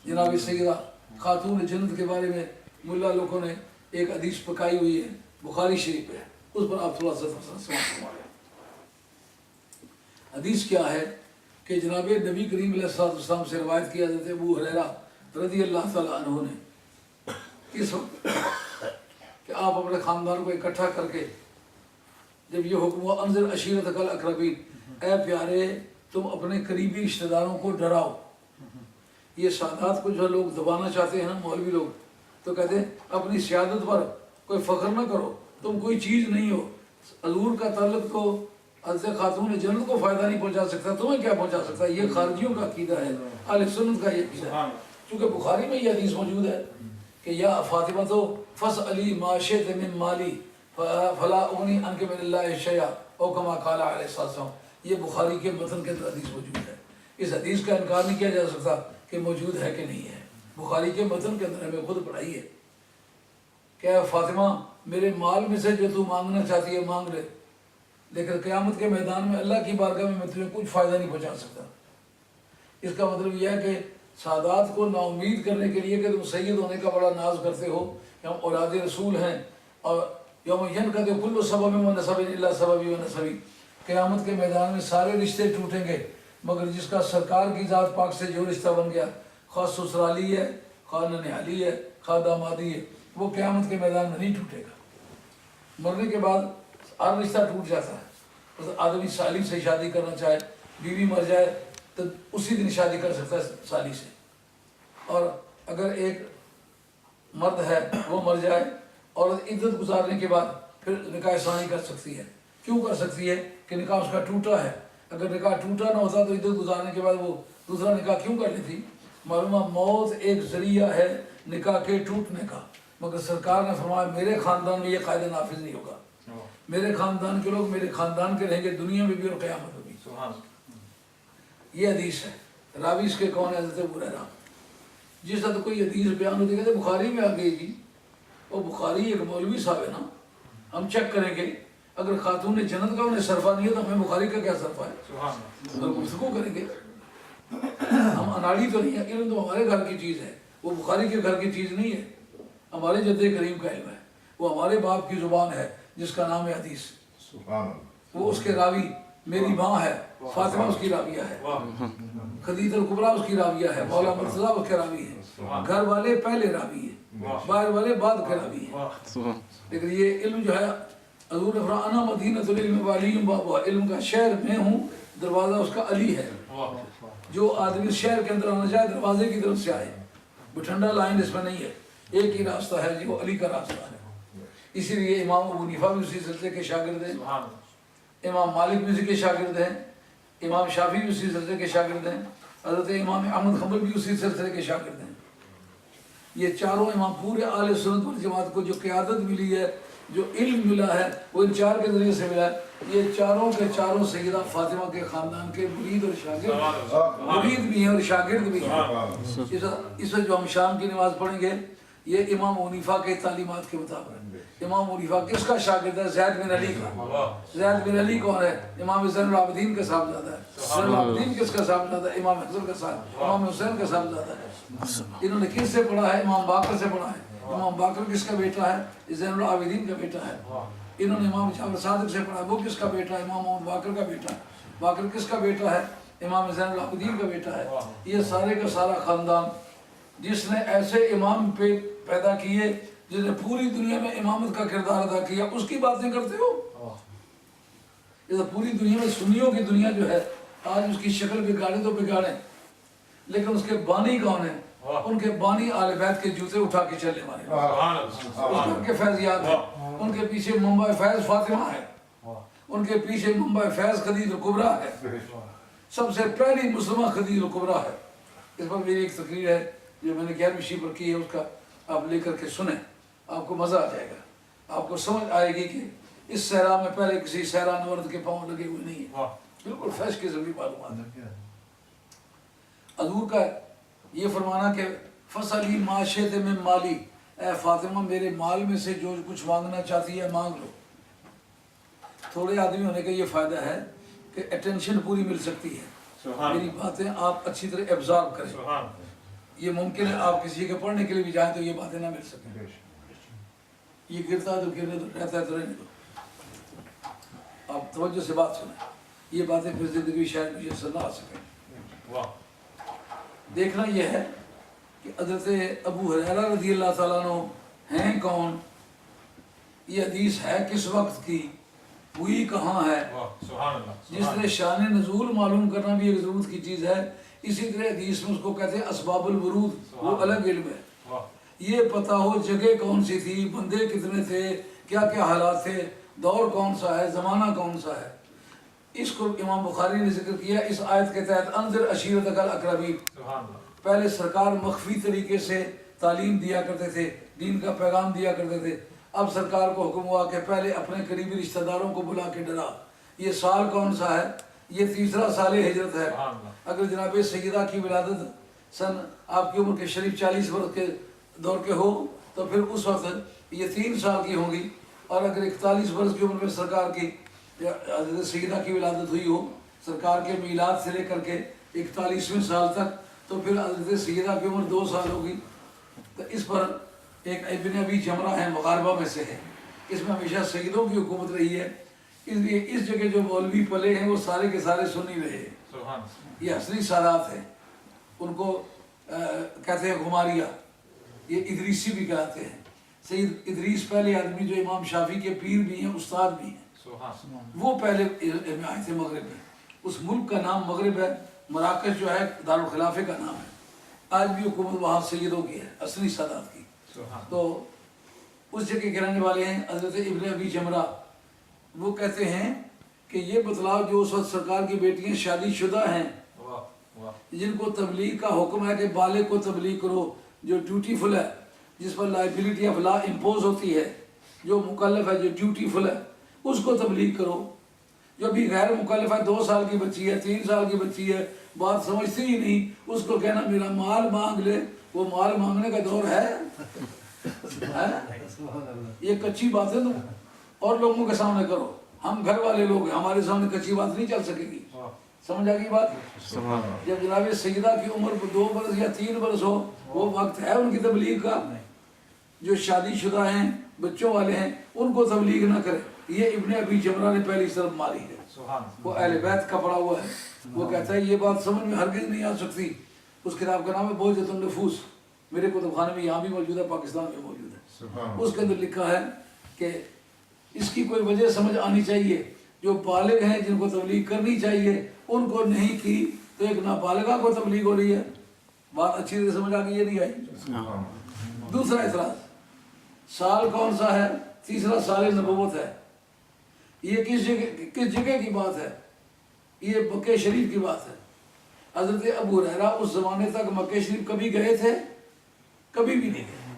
جناب سیدہ خاتون جنت کے بارے میں ملا لوگوں نے ایک حدیث پکائی ہوئی ہے، بخاری شریف ہے، اس پر آپ تھوڑا سا سمجھ فرمائیں۔ حدیث کیا ہے کہ جناب نبی کریم علیہ السلام سے روایت کیا حضرت ابو ہریرہ رضی اللہ تعالیٰ عنہ نے اس وقت کہ آپ اپنے خاندان کو اکٹھا کر کے جب یہ حکم ہوا انذر عشیرتک الاقربین، اے پیارے تم اپنے قریبی رشتہ داروں کو ڈراؤ۔ یہ سادات کو جو لوگ دبانا چاہتے ہیں نا مولوی لوگ، تو کہتے ہیں اپنی سیادت پر کوئی فخر نہ کرو، تم کوئی چیز نہیں ہو، حضور کا تعلق تو حضرت خاتون جنت کو فائدہ نہیں پہنچا سکتا، تمہیں کیا پہنچا سکتا؟ یہ خارجیوں کا عقیدہ ہے، اہل سنت کا یہ عقیدہ ہے۔ چونکہ بخاری میں یہ حدیث موجود ہے کہ یا فاطمہ تو فاسألی ما شئت من مالی فلا اغنی عنک من اللہ شیئا او کما قال علیہ السلام۔ یہ بخاری کے متن کے اندر حدیث موجود ہے، اس حدیث کا انکار نہیں کیا جا سکتا کہ موجود ہے کہ نہیں ہے۔ بخاری کے متن کے اندر ہمیں خود پڑھائی ہے کہ فاطمہ میرے مال میں سے جو تو مانگنا چاہتی ہے مانگ لے، لیکن قیامت کے میدان میں اللہ کی بارگاہ میں تمہیں کچھ فائدہ نہیں پہنچا سکتا۔ اس کا مطلب یہ ہے کہ سادات کو نا امید کرنے کے لیے کہ تم سید ہونے کا بڑا ناز کرتے ہو کہ ہم اولاد رسول ہیں، اور یوم ینقض کل سبب و نسب الا سببی و نسبی، قیامت کے میدان میں سارے رشتے ٹوٹیں گے مگر جس کا سرکار کی ذات پاک سے جو رشتہ بن گیا، خواہ سسرالی ہے، خواہ ننیالی ہے، خواہ دامادی ہے، وہ قیامت کے میدان میں نہیں ٹوٹے گا۔ مرنے کے بعد ہر رشتہ ٹوٹ جاتا ہے۔ بس آدمی سالی سے شادی کرنا چاہے، بیوی مر جائے تو اسی دن شادی کر سکتا ہے سالی سے، اور اگر ایک مرد ہے وہ مر جائے اور عدت گزارنے کے بعد پھر نکاح ثانی کر سکتی ہے۔ کیوں کر سکتی ہے؟ کہ نکاح اس کا ٹوٹا ہے، اگر نکاح ٹوٹا نہ ہوتا تو عدت گزارنے کے بعد وہ دوسرا نکاح کیوں کر لیتی؟ معلومہ موت ایک ذریعہ ہے نکاح کے ٹوٹنے کا، مگر سرکار نے فرمایا میرے خاندان میں یہ قاعدہ نافذ نہیں ہوگا، میرے خاندان کے لوگ میرے خاندان کے رہیں گے دنیا میں بھی اور قیامت میں بھی۔ یہ حدیث ہے، راوی اس کے کون ہے؟ حضرت ابو ہریرہ۔ جس طرح کوئی حدیث بیان ہوتی ہے کہتے بخاری میں آ گئی جی، وہ بخاری ایک مولوی صاحب ہے نا، ہم چیک کریں گے اگر خاتون جنت کا انہیں صرفہ نہیں ہے تو ہمیں بخاری کا کیا صرفہ ہے؟ اگر گفتگو کریں گے ہم اناڑی تو نہیں ہے، علم تو ہمارے گھر کی چیز ہے، وہ بخاری کے گھر کی چیز نہیں ہے، ہمارے جد کریم کا علم ہے، وہ ہمارے باپ کی زبان ہے جس کا نام ہے حدیث، وہ اس کے راوی میری ماں ہے، فاطمہ اس کی راویہ ہے، خدیجہ الکبریٰ اس کی راویہ ہے، مولا مرتضیٰ اس کے راوی ہے، گھر والے پہلے راوی ہیں، باہر والے بعد کے راوی ہیں، لیکن یہ علم جو ہے حضور نے فرمایا انا مدینۃ العلم وعلی بابا، علم کا شہر میں ہوں، دروازہ اس کا علی ہے، جو آدمی شہر کے اندر آنا چاہے دروازے کی طرف سے آئے، بٹھنڈا لائن اس میں نہیں ہے، ایک ہی راستہ ہے جو علی کا راستہ ہے۔ اسی لیے امام ابو حنیفہ بھی اسی سلسلے کے شاگرد ہیں، امام مالک بھی اسی کے شاگرد ہیں، امام شافعی بھی اسی سلسلے کے شاگرد ہیں، حضرت امام احمد حنبل بھی اسی سلسلے کے شاگرد ہیں۔ یہ چاروں امام پورے اہل سنت والجماعت کو جو قیادت ملی ہے، جو علم ملا ہے، وہ ان چار کے ذریعے سے ملا ہے۔ یہ چاروں کے چاروں سیدہ فاطمہ کے خاندان کے مرید اور شاگرد، مرید بھی ہیں اور شاگرد بھی ہیں۔ اس وقت جو ہم شام کی نماز پڑھیں گے یہ امام حنیفہ کے تعلیمات کے مطابق۔ امام حنیفہ کس کا شاگرد ہے؟ زید بن علی کا۔ زید بن علی کون ہے؟ امام زین العابدین کا صاحبزادہ ہے۔ زین العابدین کس کا صاحبزادہ ہے؟ امام حسن کا صاحب، امام حسین کا صاحبزادہ ہے۔ انہوں نے کس سے پڑھا ہے؟ امام باقر سے پڑھا ہے۔ امام باقر کس کا بیٹا ہے؟ زین العابدین کا بیٹا ہے۔ انہوں نے امام جعفر صادق سے پڑھا، وہ کس کا بیٹا ہے؟ امام محمد باقر کا بیٹا ہے۔ باقر کس کا بیٹا ہے؟ امام زین العابدین کا بیٹا ہے۔ یہ سارے کا سارا خاندان جس نے ایسے امام پہ پیدا کیے جس نے پوری دنیا میں امامت کا کردار ادا کیا، اس کی باتیں کرتے ہو؟ یہ پوری دنیا میں سنیوں کی دنیا جو ہے آج اس کی شکل بگاڑے تو بگاڑے، لیکن اس کے بانی کون ہیں؟ ان کے بانی آل بیت کے جوتے اٹھا کے چلنے والے، ان کے فیضیات ہیں، ان کے پیچھے منبع فیض فاطمہ ہے، ان کے پیچھے منبع فیض خدیجہ الکبریٰ ہے، سب سے پہلی مسلمہ خدیجہ الکبریٰ ہے۔ اس پر میری ایک تقریر ہے جو میں نے 11ویں شی پر کی ہے، اس کا آپ لے کر کے سنیں، آپ کو مزہ آ جائے گا، آپ کو سمجھ آئے گی کہ اس صحرا میں پہلے کسی صحرا نورد کے پاؤں لگے ہوئے نہیں ہیں، بالکل فیش کے ضروری معلومات ہے۔ حضور کا یہ فرمانا کہ فصلی معاشیت میں مالی، اے فاطمہ میرے مال میں سے جو کچھ مانگنا چاہتی ہے مانگ لو۔ تھوڑے آدمی ہونے کا یہ فائدہ ہے کہ اٹینشن پوری مل سکتی ہے، میری باتیں آپ اچھی طرح ایبزارب کریں۔ یہ ممکن ہے آپ کسی کے پڑھنے کے لیے بھی جائیں تو یہ باتیں نہ مل سکیں، یہ گرتا ہے تو گرنے دو، رہتا ہے تو رہنے دو۔ آپ توجہ سے بات سنیں، یہ باتیں پھر زندگی شاید مجھے سے نہ آ سکیں۔ دیکھنا یہ ہے کہ حضرت ابو ہریرہ رضی اللہ تعالیٰ عنہ ہیں کون، یہ حدیث ہے کس وقت کی، ہوئی کہاں ہے۔ جس طرح شان نزول معلوم کرنا بھی ایک ضرورت کی چیز ہے، اسی طرح حدیث میں اس کو کہتے ہیں اسباب الورود، وہ الگ علم ہے۔ یہ پتہ ہو جگہ کون سی تھی، بندے کتنے تھے، کیا کیا حالات تھے، دور کون سا ہے، زمانہ کون سا ہے، اس کو امام بخاری نے ذکر کیا اس آیت کے تحت۔ انذر عشیرتک الاقربین، پہلے سرکار مخفی طریقے سے تعلیم دیا کرتے تھے، دین کا پیغام دیا کرتے تھے، اب سرکار کو حکم ہوا کہ پہلے اپنے قریبی رشتہ داروں کو بلا کے ڈرا۔ یہ سال کون سا ہے؟ یہ 3 سال ہجرت ہے۔ اگر جناب سیدہ کی ولادت سن آپ کی عمر کے شریف 40 برس کے دور کے ہو تو پھر اس وقت یہ 3 سال کی ہوں گی، اور اگر 41 برس کی عمر میں سرکار کی حضرت سیدہ کی ولادت ہوئی ہو سرکار کے میلاد سے لے کر کے 41ویں سال تک، تو پھر حضرت سیدہ کی عمر 2 سال ہوگی۔ تو اس پر ایک ابن ابی جمرہ ہے، مغاربہ میں سے ہے، اس میں ہمیشہ سیدوں کی حکومت رہی ہے، اس لیے اس جگہ جو مولوی پلے ہیں وہ سارے کے سارے سنی رہے ہیں۔ یہ اصلی سادات ہیں، ان کو کہتے ہیں غماریہ، یہ ادریسی بھی کہتے ہیں۔ سید ادریس پہلے آدمی جو امام شافعی کے پیر بھی ہیں، استاد بھی ہیں، وہ پہلے میں آئے تھے مغرب میں۔ اس ملک کا نام مغرب ہے، مراکش جو ہے دارالخلافے کا نام ہے، آج بھی حکومت وہاں سیدوں کی ہے، اصلی سادات کی۔ تو اس جگہ کے رہنے والے ہیں حضرت ابن ابی جمرہ، وہ کہتے ہیں کہ یہ بتلاؤ جو اس وقت سرکار کی بیٹیاں شادی شدہ ہیں، جن کو تبلیغ کا حکم ہے کہ بالغ کو تبلیغ کرو، جو ڈیوٹیفل ہے، جس پر لائبلٹی آف لا امپوز ہوتی ہے، جو مکلف ہے، جو ڈیوٹیفل ہے، اس کو تبلیغ کرو۔ جو بھی غیر مکلف ہے، 2 سال کی بچی ہے، 3 سال کی بچی ہے، بات سمجھتی ہی نہیں، اس کو کہنا میرا مال مانگ لے، وہ مال مانگنے کا دور ہے؟ یہ کچی باتیں تو اور لوگوں کے سامنے کرو. ہم گھر والے لوگ ہیں, ہمارے سامنے کچی بات نہیں چل سکے گی. سمجھ آ گئی بات؟ جب جناب سیدہ کی عمر 2 برس یا 3 برس ہو, وہ وقت ہے ان کی تبلیغ کا. جو شادی شدہ ہیں, بچوں والے ہیں, ان کو تبلیغ نہ کرے. یہ ابن ابی جمرہ نے پہلی طرف ماری ہے. وہ اہل بیت کا پڑا ہوا ہے. وہ کہتا ہے یہ بات سمجھ میں ہرگز نہیں آ سکتی. اس کتاب کا نام ہے بہجت النفوس, میرے کتب خانے میں یہاں بھی موجود ہے, پاکستان میں موجود ہے. اس کے اندر لکھا ہے کہ اس کی کوئی وجہ سمجھ آنی چاہیے. جو بالغ ہیں جن کو تبلیغ کرنی چاہیے ان کو نہیں کی تو ایک نابالغہ کو تبلیغ ہو رہی ہے. بات اچھی طرح سمجھ آ گئی یہ نہیں آئی؟ دوسرا اعتراض, سال کون سا ہے؟ تیسرا سال نبوت ہے. یہ کس جگہ کی بات ہے؟ یہ مکہ شریف کی بات ہے. حضرت ابو ہریرہ اس زمانے تک مکہ شریف کبھی گئے تھے؟ کبھی بھی نہیں گئے.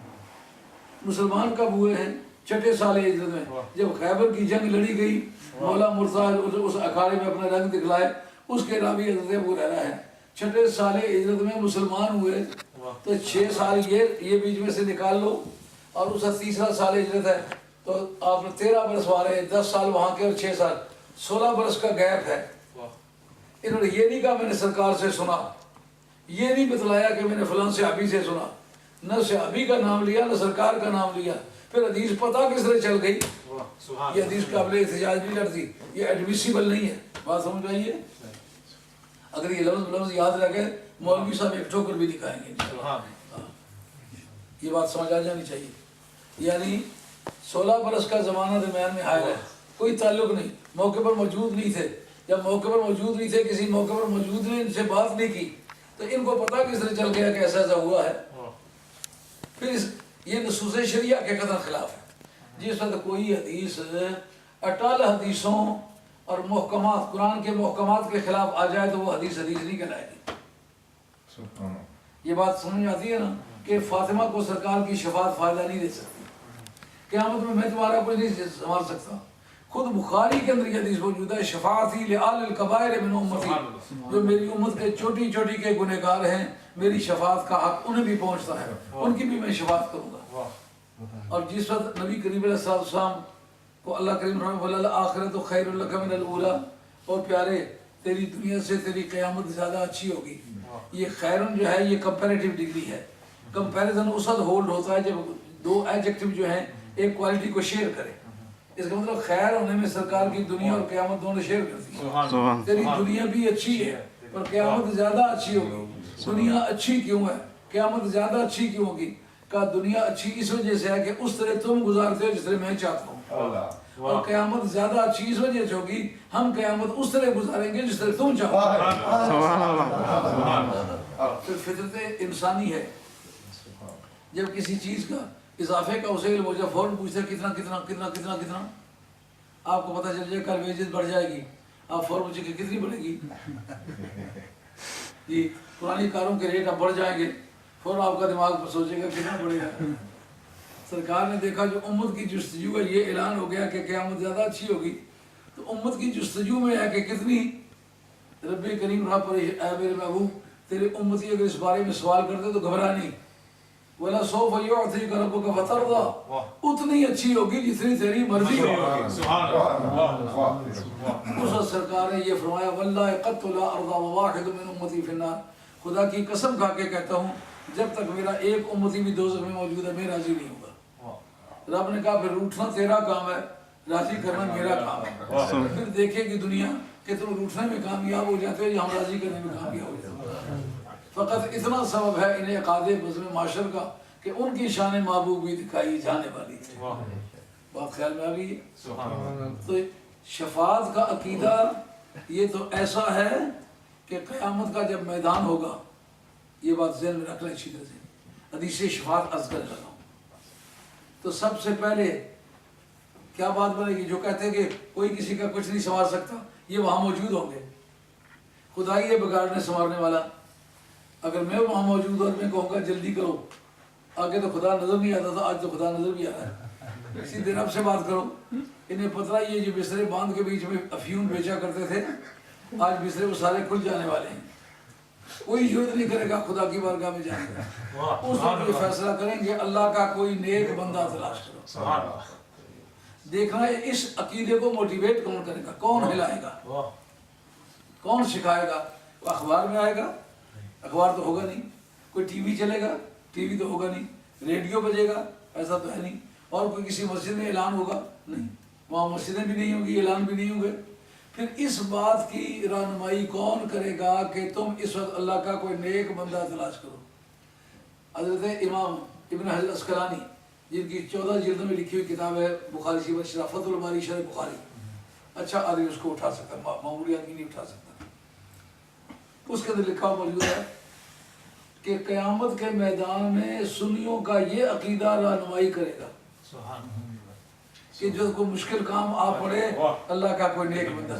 مسلمان کب ہوئے ہیں؟ 6 سال ہجرت میں, جب خیبر کی جنگ لڑی گئی. مولا مرزا اس اکھاڑے میں اپنا رنگ دکھلائے, اس کے راوی حضرت ابو ہریرہ ہے. 6 سال ہجرت میں مسلمان ہوئے تو 6 سال یہ بیچ میں سے نکال لو, اور اس کا تیسرا سال ہجرت ہے تو آپ نے 13 برس والے, 10 سال وہاں کے اور 6 سال, 16 برس کا گیپ ہے. انہوں نے یہ نہیں کہا میں نے سرکار سے سنا, یہ نہیں بتلایا کہ میں نے فلاں صحابی سے سنا. نہ صحابی کا نام لیا نہ سرکار کا نام لیا. پھر حدیث پتہ کس طرح چل گئی؟ یہ حدیث قابل احتجاج نہیں کرتی, یہ ایڈمیسیبل نہیں ہے. بات سمجھ آئیے؟ اگر یہ لفظ یاد رکھے مولوی صاحب ایک ٹھوکر بھی دکھائیں گے. یہ بات سمجھ آ جانی چاہیے. یعنی 16 برس کا زمانہ درمیان میں حائل ہے, کوئی تعلق نہیں, موقع پر موجود نہیں تھے. جب موقع پر موجود نہیں تھے, کسی موقع پر موجود نے ان سے بات نہیں کی تو ان کو پتہ کس طرح چل گیا کہ ایسا ایسا ہوا ہے. پھر یہ نصوص شریعہ کے قطع خلاف ہے. جس وقت کوئی حدیث اٹل حدیثوں اور محکمات, قرآن کے محکمات کے خلاف آ جائے تو وہ حدیث نہیں کہلائے گی. یہ بات سمجھ آتی ہے نا کہ فاطمہ کو سرکار کی شفاعت فائدہ نہیں دے سکتی. قیامت میں تمہارا کوئی نہیں سنبھال سکتا. خود بخاری کے اندر یہ حدیث موجود ہے, شفاعتی لآل الکبائر من امتی, جو میری امت کے چھوٹی چھوٹی کے گنہگار ہیں, میری شفاعت کا حق انہیں بھی پہنچتا ہے, ان کی بھی میں شفاعت کروں گا. اور جس وقت نبی کریم علیہ السلام کو اللہ کریم فرمائے وَلَلْآخِرَةُ خَيْرٌ لَكَ مِنَ الْأُولَىٰ, اور پیارے تیری دنیا سے تیری قیامت زیادہ اچھی ہوگی. یہ خیرن جو ہے یہ کمپیریٹیو ڈگری ہے. کمپیریزن اس وقت ہولڈ ہوتا ہے جب 2 ایڈجیکٹو جو ہیں ایک کوالٹی کو شیئر کرے. اس کا مطلب خیر ہونے میں سرکار کی دنیا اور قیامت دونوں شیئر کرتی ہے. تیری دنیا بھی اچھی ہے پر قیامت زیادہ اچھی ہوگی. دنیا اچھی کیوں ہے, قیامت زیادہ اچھی کیوں ہوگی؟ کہا دنیا اچھی اس وجہ سے ہے کہ اس طرح تم گزارتے ہو جس طرح میں چاہتا ہوں, اور قیامت زیادہ اچھی اس وجہ سے ہوگی ہم قیامت اس طرح گزاریں گے جس طرح تم چاہو. پھر فطرت انسانی ہے, جب کسی چیز کا اضافے کا اسے علم ہو جائے فوراً پوچھتے ہیں کتنا کتنا کتنا کتنا کتنا. آپ کو پتہ چل جائے کل ویجز بڑھ جائے گی, آپ فوراً پوچھیں کہ کتنی بڑھے گی. جی پرانی کاروں کے ریٹ اب بڑھ جائیں گے, فوراً آپ کا دماغ پر سوچے گا کتنا بڑھے گا. سرکار نے دیکھا جو امت کی جستجو ہے, یہ اعلان ہو گیا کہ قیامت زیادہ اچھی ہوگی, تو امت کی جستجو میں ہے کہ کتنی. رب کریم رہا پر اے میرے محبوب تیرے امتی اگر اس بارے میں سوال کرتے تو گھبرا نہیں. وَلَا سَوْفَ يُعْطِيكَ رَبُّكَ فَتَرْضَىٰ, اتنی اچھی ہوگی جتنی تیری مرضی ہوگی. اس وقت سرکار نے یہ فرمایا وَاللَّهِ قَدْ لَا أَرْضَىٰ وَوَاحِدٌ مِّنْ أُمَّتِي فِي النَّارِ, خدا کی قسم کھا کے کہتا ہوں جب تک میرا ایک امتی بھی دوزخ میں موجود ہے میں راضی نہیں ہوگا. رب نے کہا پھر روٹھنا تیرا کام ہے, راضی کرنا میرا کام ہے. پھر دیکھے گی دنیا کہ تم روٹھنے میں کامیاب ہو جاتے ہو یا ہم راضی کرنے میں کامیاب ہو جاتے ہیں. فقط اتنا سبب ہے انہیں عقاد بزم معاشر کا کہ ان کی شان محبوب بھی دکھائی جانے والی تھی. بات خیال میں آ گئی. تو شفاعت کا عقیدہ یہ تو ایسا ہے کہ قیامت کا جب میدان ہوگا, یہ بات ذہن میں رکھ لیں اچھی طرح سے. حدیث شفاعت اذکر لگاؤں تو سب سے پہلے کیا بات بنے گی؟ جو کہتے ہیں کہ کوئی کسی کا کچھ نہیں سنوار سکتا, یہ وہاں موجود ہوں گے. خدا ہی ہے بگاڑنے سنوارنے والا. اگر میں وہاں موجود اور میں کہوں گا جلدی کرو, آگے تو خدا نظر نہیں آتا تھا, آج تو خدا نظر بھی آ رہا ہے. سیدھے رب سے بات کرو. انہیں پتہ یہ جو بسترے باندھ کے بیچ میں افیون بیچا کرتے تھے, آج بسترے وہ سارے کھل جانے والے ہیں. کوئی ضرورت نہیں کرے گا خدا کی بارگاہ میں جانے کا. اس وقت یہ فیصلہ کریں گے اللہ کا کوئی نیک بندہ تلاش کرو. دیکھنا ہے اس عقیدے کو موٹیویٹ کون کرے گا، کون ہلائے گا، کون سکھائے گا۔ وہ اخبار میں آئے گا، اخبار تو ہوگا نہیں، کوئی ٹی وی چلے گا، ٹی وی تو ہوگا نہیں، ریڈیو بجے گا، ایسا تو ہے نہیں، اور کوئی کسی مسجد میں اعلان ہوگا نہیں، وہاں مسجدیں بھی نہیں ہوں گی، اعلان بھی نہیں ہوں گے۔ پھر اس بات کی رہنمائی کون کرے گا کہ تم اس وقت اللہ کا کوئی نیک بندہ تلاش کرو۔ حضرت امام ابن حجر عسقلانی جن کی 14 جلدوں میں لکھی ہوئی کتاب ہے بخاری شریف شرح فتح الباری شرح بخاری، اچھا آدمی اس کو اٹھا سکتا ہے، معمولی آدمی نہیں اٹھا سکتا۔ اس کے اندر لکھا موجود ہے کہ قیامت کے میدان میں سنیوں کا یہ عقیدہ رہنمائی کرے گا کہ جو کوئی مشکل کام آ پڑے اللہ کا کوئی نیک بندہ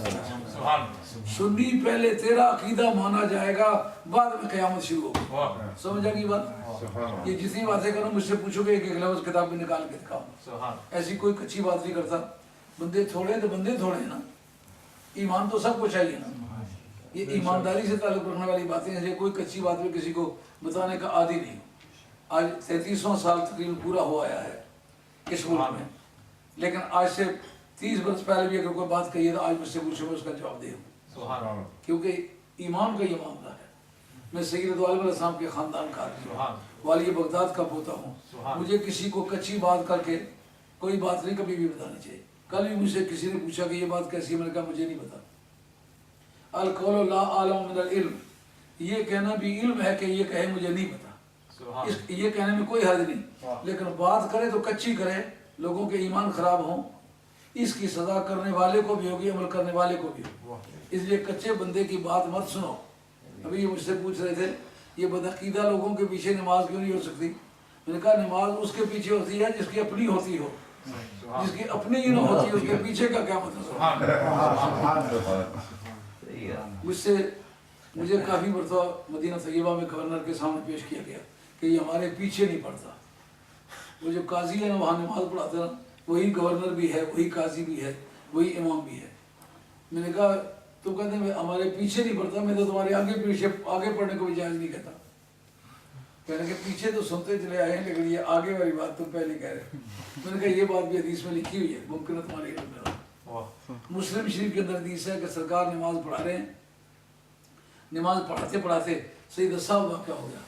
سنی، پہلے تیرا عقیدہ مانا جائے گا، بعد میں قیامت شروع ہوگی۔ سمجھ آگئی بات؟ یہ جتنی باتیں کروں مجھ سے پوچھو گے ایک ایک لفظ کتاب میں نکال کے دکھاؤں، ایسی کوئی کچی بات نہیں کرتا۔ بندے تھوڑے تو بندے تھوڑے ہیں نا، ایمان تو سب کو چاہیے نا، یہ ایمانداری سے تعلق رکھنے والی باتیں ہیں، یہ کوئی کچی بات میں کسی کو بتانے کا عادی نہیں۔ آج 33واں سال تقریباً پورا ہو آیا ہے اس ملک میں، لیکن آج سے 30 برس پہلے بھی اگر کوئی بات کہی ہے تو آج مجھ سے پوچھو میں اس کا جواب دے ہوں، کیونکہ ایمان کا یہ معاملہ ہے۔ میں سید دو عالم علیہ السلام کے خاندان کا آدمی ہوں، والی بغداد کا پوتا ہوں، مجھے کسی کو کچی بات کر کے کوئی بات نہیں کبھی بھی بتانی چاہیے۔ کل بھی مجھ سے کسی نے پوچھا کہ یہ بات کیسی ہے، میں نے کہا مجھے نہیں پتا۔ القول لا اعلم من العلم، یہ کہنا بھی علم ہے کہ یہ کہے مجھے نہیں پتا، یہ کہنے میں کوئی حرج نہیں، لیکن بات کرے تو کچی کرے، لوگوں کے ایمان خراب ہوں، اس کی سزا کرنے والے کو بھی ہوگی، عمل کرنے والے کو بھی ہوگی۔ اس لیے کچے بندے کی بات مت سنو۔ ابھی یہ مجھ سے پوچھ رہے تھے یہ بدعقیدہ لوگوں کے پیچھے نماز کیوں نہیں ہو سکتی؟ میں نے کہا نماز اس کے پیچھے ہوتی ہے جس کی اپنی ہوتی ہو، جس کی اپنی ہی نہ ہوتی ہے اس کے پیچھے کا کیا مطلب؟ مجھے کافی مرتبہ مدینہ طیبہ میں گورنر کے سامنے پیش کیا گیا کہ یہ ہمارے پیچھے نہیں پڑتا۔ وہ جو قاضی ہے نا وہاں نماز پڑھاتا نا، وہی گورنر بھی ہے، وہی قاضی بھی ہے، وہی امام بھی ہے۔ میں نے کہا تو کہتے ہیں ہمارے پیچھے نہیں پڑتا، میں تو تمہارے آگے پڑھنے کو بھی جائز نہیں کہتا۔ کہنے کہ پیچھے تو سنتے چلے آئے ہیں لیکن یہ آگے والی بات تم پہلے کہہ رہے۔ میں نے کہا یہ بات بھی حدیث میں لکھی ہوئی ہے، ممکن ہے تمہارے علم میں ہو۔ مسلم شریف کے اندر حدیث ہے کہ سرکار نماز پڑھا رہے ہیں، نماز پڑھاتے پڑھاتے سیدہ صاحب واقعہ ہو گیا۔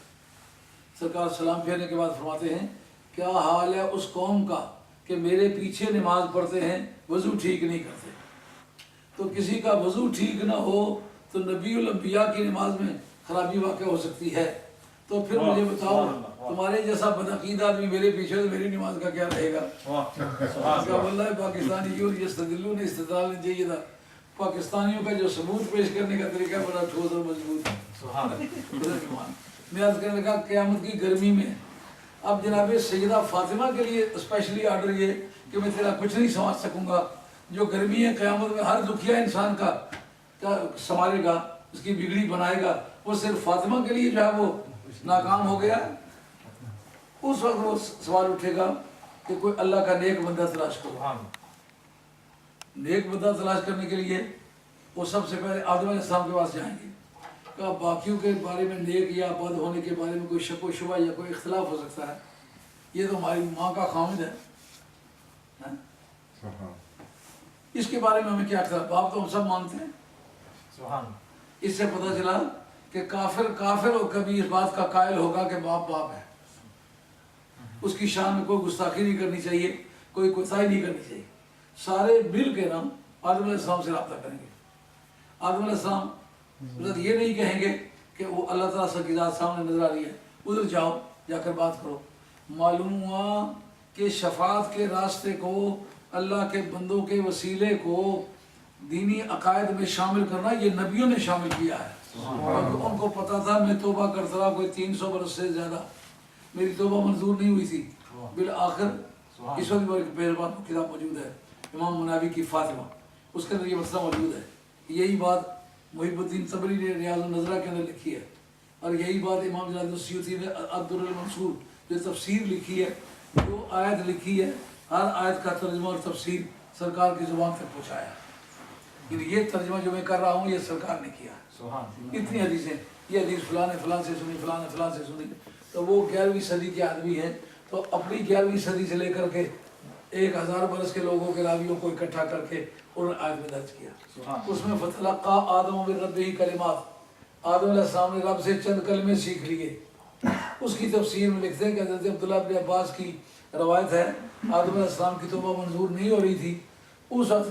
سرکار سلام پھیرنے کے بعد فرماتے ہیں کیا حال ہے اس قوم کا کہ میرے پیچھے نماز پڑھتے ہیں وضو ٹھیک نہیں کرتے۔ تو کسی کا وضو ٹھیک نہ ہو تو نبی الانبیاء کی نماز میں خرابی واقع ہو سکتی ہے، تو پھر مجھے بتاؤ تمہارے جیسا بدعقیدہ آدمی میرے پیچھے تو میری نماز کا کیا رہے گا؟ واللہ پاکستانیوں یستدلون استدلالا جیدا، پاکستانیوں کا جو ثبوت پیش کرنے کا طریقہ بڑا ٹھوس اور مضبوط ہے۔ میں عرض کرنے لگا قیامت کی گرمی میں اب جناب سیدہ فاطمہ کے لیے اسپیشلی آرڈر یہ کہ میں تیرا کچھ نہیں سمجھ سکوں گا، جو گرمی ہے قیامت میں ہر دکھیا انسان کا سنبھالے گا، اس کی بگڑی بنائے گا، وہ صرف فاطمہ کے لیے جو ہے وہ ناکام ہو گیا۔ اس وقت وہ سوال اٹھے گا کہ کوئی اللہ کا نیک بندہ تلاش کرو۔ نیک بندہ تلاش کرنے کے لیے وہ سب سے پہلے آدم علیہ السلام کے پاس جائیں گے، کہ باقیوں کے بارے میں نیک یا بد ہونے کے بارے میں کوئی شک و شبہ یا کوئی اختلاف ہو سکتا ہے، یہ تو ہماری ماں کا خامد ہے، اس کے بارے میں ہمیں کیا اختلاف؟ باپ تو ہم سب مانتے ہیں۔ اس سے پتہ چلا کہ کافر اور کبھی اس بات کا قائل ہوگا کہ باپ باپ ہے، اس کی شان میں کوئی گستاخی نہیں کرنی چاہیے، کوئی کوتاہی نہیں کرنی چاہیے۔ سارے مل کے نا آدم علیہ السلام سے رابطہ کریں گے۔ آدم علیہ السلام یہ نہیں کہیں گے کہ وہ اللہ تعالیٰ کی ذات سامنے نظر آ رہی ہے، ادھر جاؤ جا کر بات کرو۔ معلوم ہوا کہ شفاعت کے راستے کو، اللہ کے بندوں کے وسیلے کو دینی عقائد میں شامل کرنا یہ نبیوں نے شامل کیا ہے، کیونکہ ان کو پتا تھا میں توبہ کرتا رہا کوئی 300 برس سے زیادہ، میری توبہ منظور نہیں ہوئی تھی، بالآخر اس وقت ایک مہربان کتاب موجود ہے امام مناوی کی فاطمہ، اس کے اندر یہ مسئلہ موجود ہے۔ یہی بات محب الدین طبری نے ریاض النظرہ کے اندر لکھی ہے، اور یہی بات امام جلال السیوطی نے الدر المنصور جو تفسیر لکھی ہے، جو آیت لکھی ہے، ہر آیت کا ترجمہ اور تفسیر سرکار کی زبان تک پہنچایا۔ یہ ترجمہ جو میں کر رہا ہوں یہ سرکار نے کیا۔ اتنی حدیثیں، یہ حدیث فلاں نے فلاں سے سنی، فلاں نے فلاں سے سنی، تو وہ 11ویں صدی کے آدمی ہیں، تو اپنی 11ویں صدی سے لے کر کے 1000 برس کے لوگوں کے راویوں کو اکٹھا کر کے انہوں نے آیت میں درج کیا. اس میں فتلقى آدم من ربہ کلمات، آدم علیہ السلام نے رب سے چند کلمے سیکھ لیے. اس کی تفسیر میں لکھتے ہیں کہ حضرت عبداللہ بن عباس کی روایت ہے آدم علیہ السلام کی توبہ منظور نہیں ہو رہی تھی. اس وقت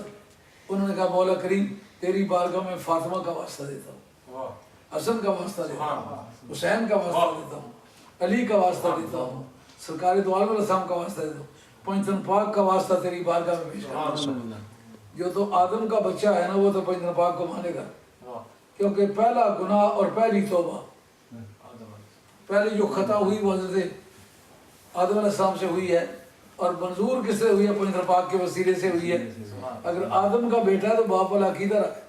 انہوں نے کہا مولا کریم تیری بارگاہ میں فاطمہ کا واسطہ دیتا ہوں، حسن کا واسطہ دیتا ہوں، حسین کا واسطہ دیتا ہوں، علی کا واسطہ دیتا ہوں، سرکار دو عالم علیہ السلام کا واسطہ دیتا ہوں، پنجتن پاک کا واسطہ تیری بارگاہ میں پیش کرتا ہوں. جو تو آدم کا بچہ ہے نا وہ تو پنجتن پاک کو مانے گا، کیونکہ پہلا گناہ اور پہلی توبہ، پہلی جو خطا ہوئی وہ حضرت آدم علیہ السلام سے ہوئی ہے، اور منظور کس سے ہوئی ہے؟ پنجتن پاک کے وسیلے سے ہوئی ہے. اگر آدم کا بیٹا ہے تو باپ والا عقیدہ رکھے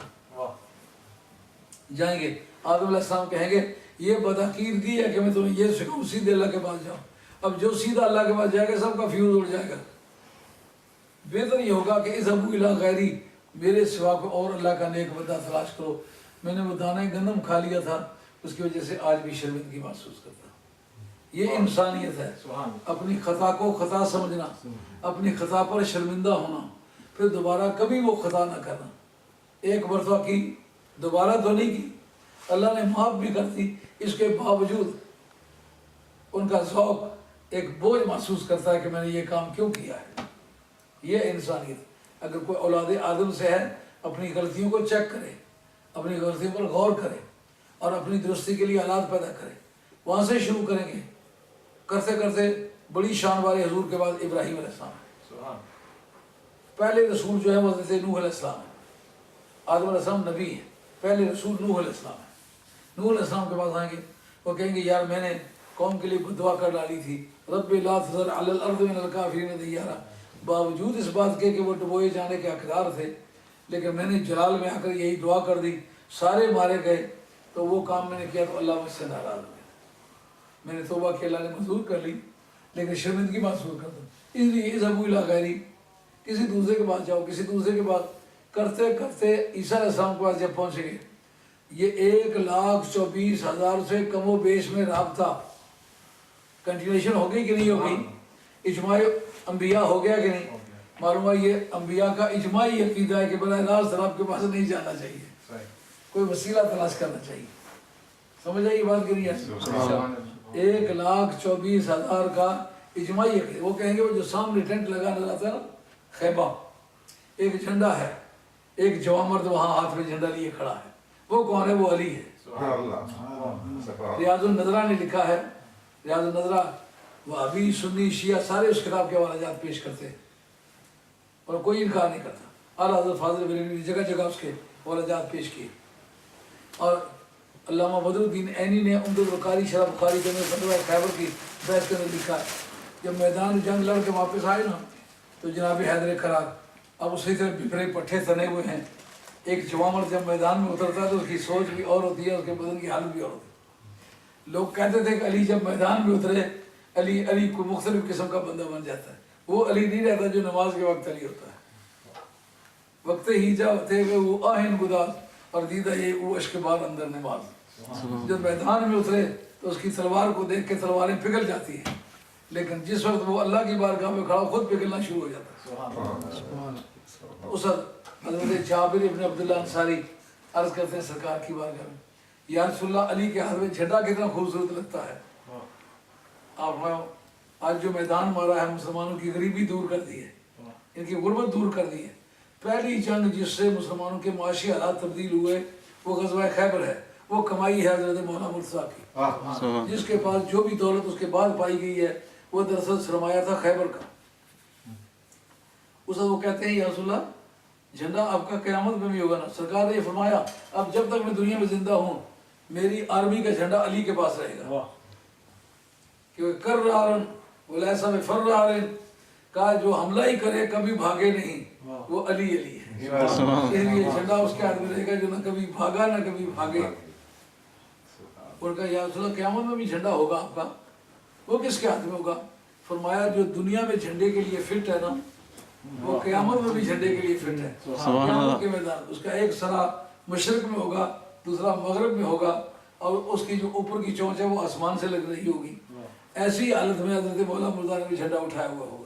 جائیں گے. آدم علیہ السلام کہیں گے یہ بدعقیدگی ہے کہ میں تمہیں یہ سکھاؤں سیدھے اللہ کے پاس جاؤ. اب جو سیدھا اللہ کے پاس جائے گا سب کا فیوز اڑ جائے گا. بہتر یہ ہوگا کہ اس ابو الہ غیری میرے سوا کو اور اللہ کا نیک بندہ تلاش کرو. میں نے وہ دانہ گندم کھا لیا تھا اس کی وجہ سے آج بھی شرمندگی محسوس کرتا ہوں. یہ انسانیت ہے، اپنی خطا کو خطا سمجھنا، اپنی خطا پر شرمندہ ہونا، پھر دوبارہ کبھی وہ خطا نہ کرنا. ایک مرتبہ کی دوبارہ تو نہیں کی، اللہ نے معاف بھی کر دی، اس کے باوجود ان کا ذوق ایک بوجھ محسوس کرتا ہے کہ میں نے یہ کام کیوں کیا ہے. یہ انسانیت. اگر کوئی اولاد آدم سے ہے اپنی غلطیوں کو چیک کرے، اپنی غلطیوں پر غور کرے اور اپنی درستی کے لیے حالات پیدا کرے. وہاں سے شروع کریں گے، کرتے کرتے بڑی شان والے حضور کے بعد ابراہیم علیہ السلام. پہلے رسول جو ہے وہ حضرت نوح علیہ السلام ہے. آدم علیہ السلام نبی ہے، پہلے رسول نوح علیہ السلام ہے. نوح علیہ السلام کے پاس آئیں گے، وہ کہیں گے یار میں نے قوم کے لیے دعا کر ڈالی تھی رب لا تذر علی الارض من الکافرین دیارا. باوجود اس بات کے کہ وہ ڈبوئے جانے کے حقدار تھے، لیکن میں نے جلال میں آ کر یہی دعا کر دی، سارے مارے گئے. تو وہ کام میں نے کیا تو اللہ مجھ سے ناراض ہو گیا. میں نے توبہ کی، اللہ نے منظور کر لی، لیکن شرمندگی محسوس کرتا ہوں. اس لیے اس ابو الہ غیری کسی دوسرے کے پاس جاؤ، کسی دوسرے کے پاس کرتے کرتے عیسیٰ علیہ السلام کے پاس جب پہنچ گئے، یہ 1,24,000 سے کم و بیش میں رابطہ کنٹینیوشن ہو گئی کہ نہیں ہو گئی؟ اجماع انبیاء ہو گیا کہ نہیں؟ معلوم ہے یہ انبیاء کا اجماعی عقیدہ ہے کہ براہ راست رب کے پاس نہیں جانا چاہیے، کوئی وسیلہ تلاش کرنا چاہیے. سمجھ آئی بات کہ نہیں ہے؟ 1,24,000 کا اجماعی عقیدہ. وہ کہیں گے وہ جو سامنے ٹینٹ لگا نظر آتا ہے نا، خیبہ، ایک جھنڈا ہے، ایک جوان مرد وہاں ہاتھ میں جھنڈا لیے کھڑا ہے، وہ کون ہے؟ وہ علی ہے. ریاض النظرہ نے لکھا ہے، ریاض النظرہ وہابی سنی شیعہ سارے اس کتاب کے حوالہ جات پیش کرتے ہیں اور کوئی انکار نہیں کرتا. اعلیٰ حضرت فاضل بریلوی نے جگہ جگہ اس کے حوالہ جات پیش کیے. اور علامہ بدر الدین عینی نے عمدۃ القاری شرح بخاری کے اندر فتویٰ خیبر کی بحث کے اندر لکھا ہے جب میدان جنگ لڑ کے واپس آئے نا تو جناب حیدر کرار اب اسی طرح بکھرے پٹھے تنے ہوئے ہیں. ایک جوان مرد جب میدان میں اترتا ہے تو اس کی سوچ بھی اور ہوتی ہے، اس کے بدن کی حالت بھی اور ہوتی ہے. لوگ کہتے تھے کہ علی جب میدان میں اترے علی کو مختلف قسم کا بندہ بن جاتا ہے. وہ علی نہیں رہتا جو نماز کے وقت علی ہوتا ہے. وقت ہی جا ہوتے ہوئے وہ آہن گداز اور دیدہ یہ وہ عشق بار اندر نماز. جب میدان میں اترے تو اس کی تلوار کو دیکھ کے تلواریں پگھل جاتی ہیں، لیکن جس وقت وہ اللہ کی بارگاہ میں کھڑا خود پگھلنا شروع ہو جاتا ہے. اس وقت حضرت جابر ابن عبداللہ انصاری عرض کرتے ہیں سرکار کی بارگاہ میں یا رسول اللہ علی کے ہاتھ میں جھنڈا کتنا خوبصورت لگتا ہے. آپ آج جو میدان مارا ہے مسلمانوں کی غریبی دور کر دی ہے، ان کی غربت دور کر دی ہے. پہلی جنگ جس سے مسلمانوں کے معاشی حالات تبدیل ہوئے وہ غزوہ خیبر ہے. وہ کمائی ہے حضرت مولانا مرتضیٰ کی، جس کے پاس جو بھی دولت اس کے بعد پائی گئی ہے وہ دراصل سرمایہ تھا خیبر کا. اس وقت وہ کہتے ہیں یا رسول اللہ جھنڈا آپ کا قیامت میں بھی ہوگا نا. سرکار نے یہ فرمایا اب جب تک میں دنیا میں زندہ ہوں میری آرمی کا جھنڈا علی کے پاس رہے گا، کیونکہ کر رہا وہ ایسا میں فر رہا کہا جو حملہ ہی کرے کبھی بھاگے نہیں وہ علی علی ہے. اس لیے جھنڈا اس کے ہاتھ میں رہے گا جو نہ کبھی بھاگا نہ کبھی بھاگے. اور کہا یا رسول اللہ قیامت میں بھی جھنڈا ہوگا آپ کا، وہ کس کے ہاتھ میں ہوگا؟ فرمایا جو دنیا میں جھنڈے کے لیے فٹ ہے نا وہ قیامت میں بھی جھنڈے کے لیے فٹ ہے. قیامت کے میدان اس کا ایک سرا مشرق میں ہوگا، دوسرا مغرب میں ہوگا، اور اس کی جو اوپر کی چونچ ہے وہ آسمان سے لگ رہی ہوگی. ایسی حالت میں حضرت مولانا مرتضیٰ نے بھی جھنڈا اٹھایا ہوا ہوگا.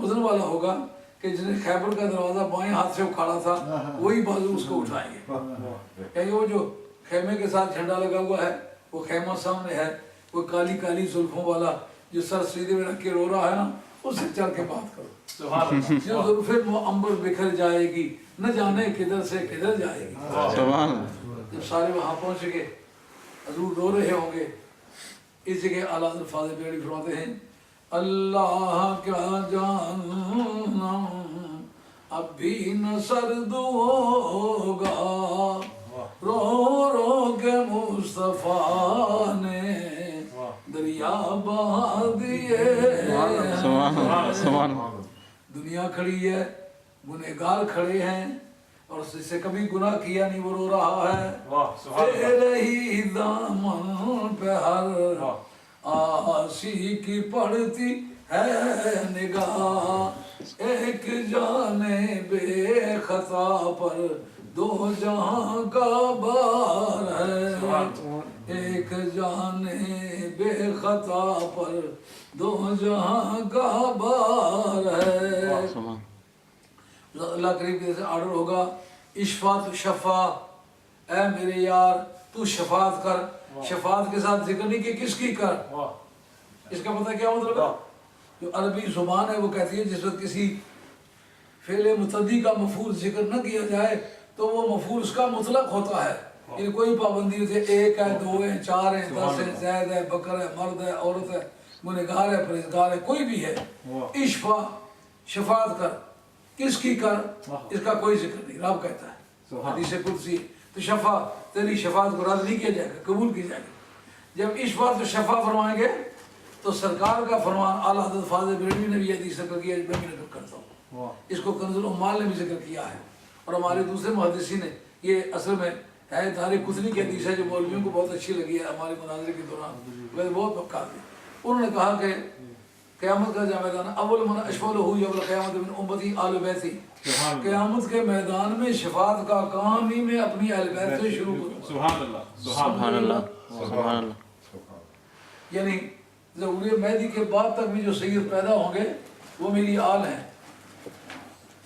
وزن والا ہوگا کہ جس نے خیبر کا دروازہ بائیں ہاتھ سے اکھاڑا تھا وہی بازو اس کو اٹھائیں گے، کیونکہ وہ جو خیمے کے ساتھ جھنڈا لگا ہوا ہے وہ خیمہ سامنے ہے، وہ کالی کالی زلفوں والا جو سر سیدھے میں رکھ کے رو رہا ہے نا، اس سے چل کے بات کرو، جو زلفیں وہ انبر بکھر جائے گی، نہ جانے کدھر سے کدھر جائے گی۔ سبحان اللہ جب سارے وہاں پہنچ گئے، حضور رو رہے ہوں گے، اس جگہ اعلیٰ حضرت فاضل بیڑی فرماتے ہیں اللہ کیا جانا اب بھی نہ سرد ہوگا، رو رو کے مصطفیٰ نے دریا بہا دیے۔ سبحان اللہ سبحان اللہ دنیا کھڑی ہے، گنہگار کھڑے ہیں اور اس سے کبھی گناہ کیا نہیں، وہ رو رہا ہے تیرے ہی دامن پہ ہر آسی کی پڑتی ہے نگاہ، ایک جانے بے خطا پر دو جہاں کا بار ہے، ایک جانے بے خطا پر دو جہاں کا بار ہے۔ سبحان اللہ کریم کی طرف سے آرڈر ہوگا اشفا تو شفا، اے میرے یار تو شفاعت کر، شفاعت کے ساتھ ذکر نہیں کہ کس کی کر، اس کا پتہ کیا مطلب ہے؟ جو عربی زبان ہے وہ کہتی ہے جس وقت کسی فعل متعدی کا مفعول ذکر نہ کیا جائے تو وہ مفعول اس کا مطلق ہوتا ہے، یعنی کوئی پابندی ہوتی ہے، ایک ہے، دو ہے، چار ہے، 10 ہے، زید ہے، بکر ہے، مرد ہے، عورت ہے، گنہگار ہے، پرہیزگار ہے، کوئی بھی ہے، اشفا شفاعت کر، کس کی کر، اس کا کوئی ذکر نہیں، رب کہتا ہے حدیث قدسی، تو شفا تیری شفاعت کو رد نہیں کیا جائے گا، قبول کی جائے گی۔ جب اشفا تو شفا فرمائیں گے تو سرکار کا فرمان اعلیٰ حضرت فاضل بریلوی نے بھی حدیث ذکر کیا، میں بھی نقل کرتا ہوں، اس کو کنز العمال نے بھی ذکر کیا ہے، اور ہمارے دوسرے محدثین نے، یہ اصل میں ہے تاریخ قطنی کی حدیث ہے جو مولویوں کو بہت اچھی لگی ہے ہمارے مناظرے کے دوران، ویسے بہت پکا تھی، انہوں نے کہا کہ قیامت کا جا میدان اول من اشفع له یوم القیامت من امتی آل بیتی، قیامت کے میدان میں شفاعت کا کام ہی میں اپنی اہل بیت سے شروع کروں۔ سبحان اللہ سبحان اللہ یعنی ظہور مہدی کے بعد تک بھی جو سید پیدا ہوں گے وہ میری آل ہیں۔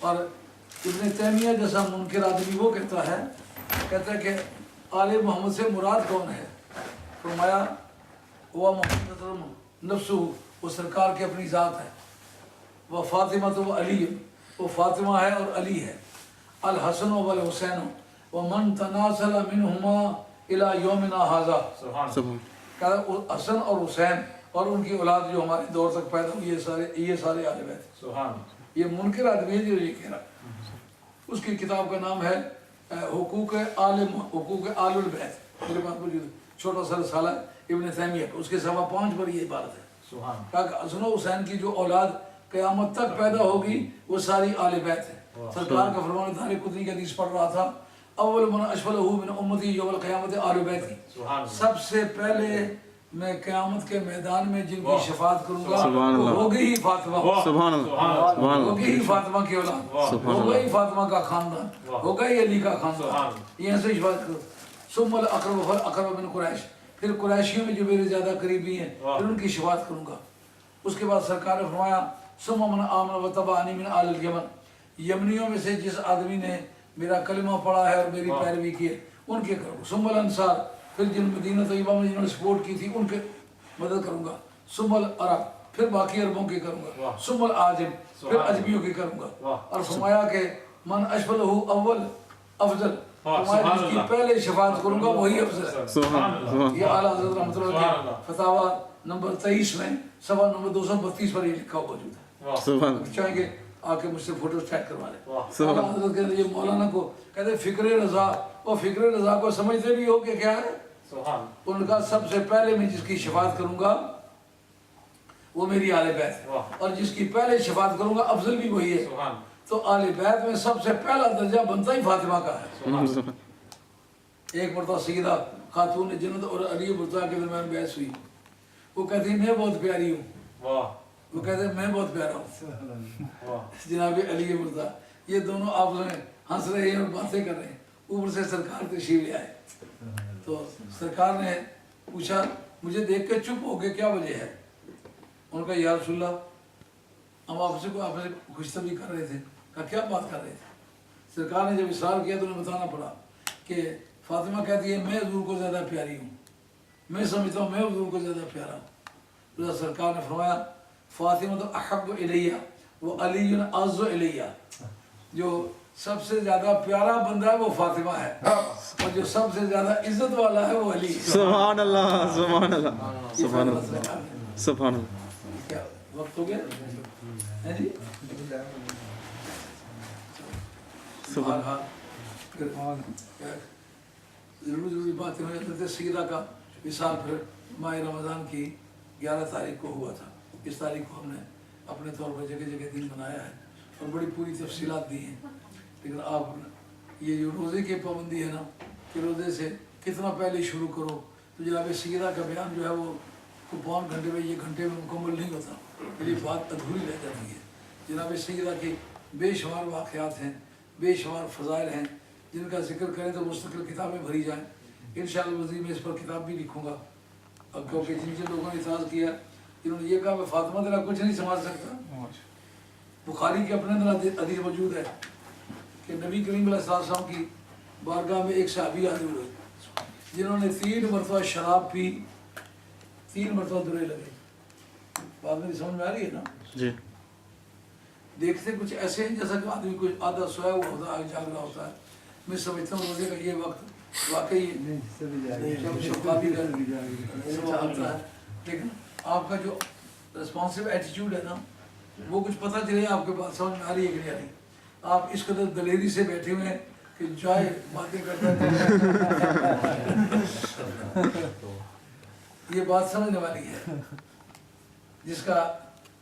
اور ابن تیمیہ جیسا منکر آدمی وہ کہتا ہے کہ آل محمد سے مراد کون ہے؟ فرمایا وہ محمد نفسہ، وہ سرکار کی اپنی ذات ہے، وہ فاطمہ تو وہ علی، وہ فاطمہ ہے اور علی ہے، الحسن والحسین ومن تناسل منہما الی یومنا ھذا، کہ حسن اور حسین اور ان کی اولاد جو ہمارے دور تک پیدا ہوئی یہ سارے آل بیت۔ یہ منکر آدمی ہے جو یہ کہہ رہا ہے۔ اس کی کتاب کا نام ہے حقوق آل البیت، میرے پاس موجود ہے، چھوٹا سا رسالہ ابن تیمیہ کا، اس کے سوا 5 پر یہ عبارت ہے کہ حسن و حسین کی جو اولاد قیامت تک پیدا ہوگی وہ ساری آل بیت ہے۔ سرکار کا فرمان تاریخ قطنی کی حدیث پڑھ رہا تھا اول من اشفع له من امتی یوم القیامت آل بیتی، سب سے پہلے میں قیامت کے میدان میں جن کی شفاعت کروں گا وہ ہوگی ہی فاطمہ، سبحان اللہ ہوگی ہی فاطمہ کی اولاد، ہوگا ہی فاطمہ کا خاندان، ہوگا ہی علی کا خاندان، یہ سے شفاعت کرو۔ ثم الاقرب فالاقرب من قریش، پھر قریشیوں میں جو میرے زیادہ قریبی ہیں پھر ان کی شفاعت کروں گا۔ اس کے بعد سرکار نے فرمایا ثم من آمن وتبعنی من آل الیمن، یمنیوں میں سے جس آدمی نے میرا کلمہ پڑھا ہے اور میری پیروی کی ہے ان کے کروں گا۔ ثم الانصار، پھر جن مدینہ طیبہ میں جنہوں نے سپورٹ کی تھی ان کے مدد کروں گا۔ ثم العرب، پھر باقی عربوں کی کروں گا۔ ثم العاجم، پھر عجمیوں کی کروں گا۔ اور فرمایا کہ من اشفع له اول افضل، فرمایا جس کی پہلے شفاعت کروں گا وہی افضل ہے۔ سبحان یہ اعلیٰ حضرت رحمۃ اللہ کے فتاویٰ نمبر 23 میں صفحہ نمبر 232 پر یہ لکھا موجود ہے، سبحان چاہیں گے آ کے مجھ سے فوٹو چیک کروا لیں۔ اعلیٰ حضرت کہتے ہیں یہ مولانا کو کہتے ہیں فکر رضا، وہ فکر رضا کو سمجھتے بھی ہو کہ کیا ہے؟ ان کا سب سے پہلے میں جس کی شفاعت کروں گا وہ میری آل بیت ہے، اور جس کی پہلے شفاعت کروں گا افضل بھی وہی ہے۔ تو آل بیت میں سب سے پہلا درجہ بنتا ہی فاطمہ کا ہے۔ ایک مرتبہ سیدہ خاتون جنت اور علی مرتضیٰ کے درمیان بحث ہوئی، وہ کہتی میں بہت پیاری ہوں، وہ کہتے ہیں میں بہت پیارا ہوں جناب علی مرتضیٰ، یہ دونوں آپس میں ہنس رہے ہیں اور باتیں کر رہے ہیں، اوپر سے سرکار تشریف لے آئے تو سرکار نے پوچھا مجھے دیکھ کے چپ ہو گئے کیا وجہ ہے؟ ان کا یا رسول اللہ ہم آپ سے خوش طبی کر رہے تھے، کہا کیا بات کر رہے تھے؟ سرکار نے جب اصرار کیا تو انہیں بتانا پڑا کہ فاطمہ کہتی ہے میں حضور کو زیادہ پیاری ہوں، میں سمجھتا ہوں میں حضور کو زیادہ پیارا ہوں۔ تو سرکار نے فرمایا فاطمہ تو احب الیہ وہ علی اعز الیہ، جو سب سے زیادہ پیارا بندہ ہے وہ فاطمہ ہے، اور جو سب سے زیادہ عزت والا ہے وہ علی۔ سبحان اللہ سبحان اللہ سبحان اللہ سبحان اللہ۔ کیا وقت ہو گیا ہے جی؟ سبحان ضروری باتیں ہو جاتی تھے۔ سیدہ کا وصال پھر ماہ رمضان کی 11 تاریخ کو ہوا تھا۔ اس تاریخ کو ہم نے اپنے طور پر جگہ جگہ دن منایا ہے اور بڑی پوری تفصیلات دی ہیں، لیکن آپ یہ جو روزے کی پابندی ہے نا کہ روزے سے کتنا پہلے شروع کرو، تو جناب سیدہ کا بیان جو ہے وہ پون گھنٹے میں یہ گھنٹے میں مکمل نہیں ہوتا، میری بات ادھوری رہ جاتی ہے۔ جناب سیدہ کے بے شمار واقعات ہیں، بے شمار فضائل ہیں جن کا ذکر کریں تو مستقل کتابیں بھری جائیں۔ انشاءاللہ مزید میں اس پر کتاب بھی لکھوں گا، اب کیونکہ جن جن لوگوں نے اعتراض کیا انہوں نے یہ کہا میں فاطمہ تیرا کچھ نہیں سنبھال سکتا۔ بخاری کے اپنے اندر حدیث موجود ہے کہ نبی کریم علیہ السلام کی بارگاہ میں ایک صحابی حاضر ہوئے جنہوں نے 3 مرتبہ شراب پی، 3 مرتبہ درے لگے۔ بات میری سمجھ میں آ رہی ہے نا؟ جی دیکھتے کچھ ایسے ہیں جیسا کہ آدمی کچھ آدھا سویا ہوا ہوتا ہے، جاگ رہا ہوتا ہے۔ میں سمجھتا ہوں روزے کا یہ وقت واقعی شفافی کا ہوتا ہے، لیکن آپ کا جو رسپانسو ایٹیٹیوڈ ہے نا وہ کچھ پتہ چلے آپ کے بات سمجھ میں آ رہی ہے کہ نہیں آ رہی۔ آپ اس قدر دلیری سے بیٹھے ہوئے ہیں کہ جائے باتیں کرتے ہیں، یہ بات سمجھنے والی ہے۔ جس کا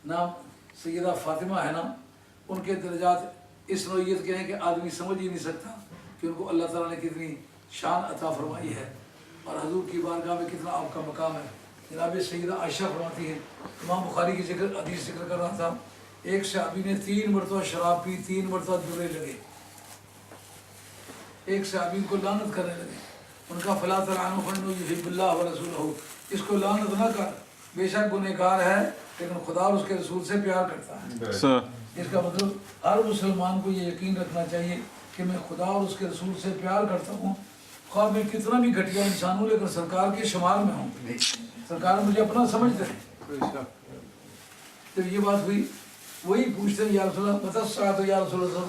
نام سیدہ فاطمہ ہے نا، ان کے درجات اس نوعیت کے ہیں کہ آدمی سمجھ ہی نہیں سکتا کہ ان کو اللہ تعالیٰ نے کتنی شان عطا فرمائی ہے اور حضور کی بارگاہ میں کتنا آپ کا مقام ہے۔ جناب سیدہ عائشہ فرماتی ہے، امام بخاری کی حدیث ذکر کر رہا تھا، ایک صحابی نے 3 مرتبہ شراب پی، 3 مرتبہ درے لگے، ایک صحابی کو لعنت کرنے لگے۔ ان کا فلا تلعنوا فإنه يحب الله ورسوله، اس کو لعنت نہ کر، بے شک گنہگار ہے لیکن خدا اور اس کے رسول سے پیار کرتا ہے۔ اس کا مطلب ہر مسلمان کو یہ یقین رکھنا چاہیے کہ میں خدا اور اس کے رسول سے پیار کرتا ہوں، خواہ میں کتنا بھی گھٹیا انسان ہوں لیکن سرکار کے شمار میں ہوں، سرکار مجھے اپنا سمجھتے ہیں۔ جب یہ بات ہوئی وہی پوچھتے ہیں یا رسول اللہ متی الساعۃ یا رسول اللہ،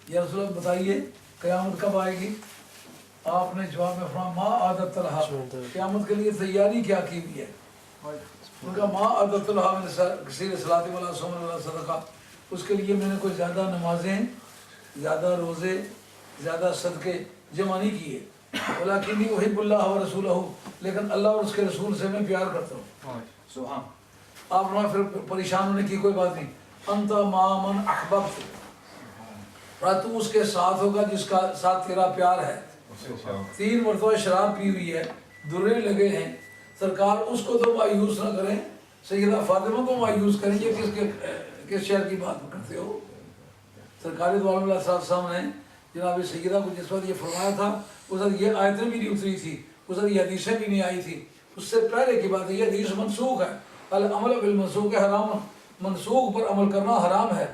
یا رسول اللہ بتائیے قیامت کب آئے گی؟ آپ نے جواب میں فرمایا ما اعددت لها، قیامت کے لیے تیاری کیا کی ہوئی ہے؟ ان کا ما اعددت لها من کثیر صلاۃ ولا صوم ولا صدقہ، اس کے لیے میں نے کوئی زیادہ نمازیں، زیادہ روزے، زیادہ صدقے جمع نہیں کیے، ولکنی احب اللہ ورسولہ، لیکن اللہ اور اس کے رسول سے میں پیار کرتا ہوں۔ سبحان آپ نے پھر پریشان ہونے کی کوئی بات نہیں، انت ما من احببت، اور تو اس کے ساتھ ہوگا جس کا ساتھ تیرا پیار ہے۔ 3 مرتبہ شراب پی ہوئی ہے، درے لگے ہیں، سرکار اس کو تو مایوس نہ کریں، سیدہ فاطمہ کو مایوس کریں، یہ کس شہر کی بات کرتے ہو؟ سرکار دو عالم علیہ السلام نے جناب سیدہ کو جس وقت یہ فرمایا تھا اس وقت یہ آیتیں بھی نہیں اتری تھی، اس وقت یہ حدیثیں بھی نہیں آئی تھی، اس سے پہلے کی بات ہے، یہ حدیث منسوخ ہے، العمل بالمنسوخ حرام، منسوخ پر عمل کرنا حرام ہے۔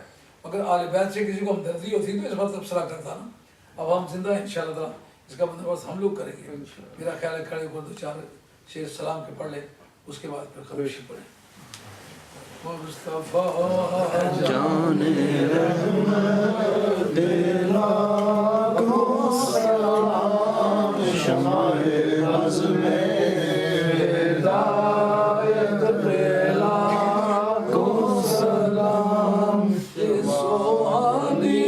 اگر آل بیت سے کسی کو ہمدردی ہوتی تو اس پر تبصرہ کرتا نا، اب ہم زندہ ہیں انشاءاللہ تعالیٰ، اس کا بندوبست ہم لوگ کریں گے۔ میرا خیال ہے کھڑے کو 2-4 شعر سلام کے پڑھ لیں، اس کے بعد پھر خبیشی پڑھیں۔ مصطفیٰ جان رحمت لاکھوں سلام، شمع عزم ہدایت پہ لاکھوں سلام، سوہانی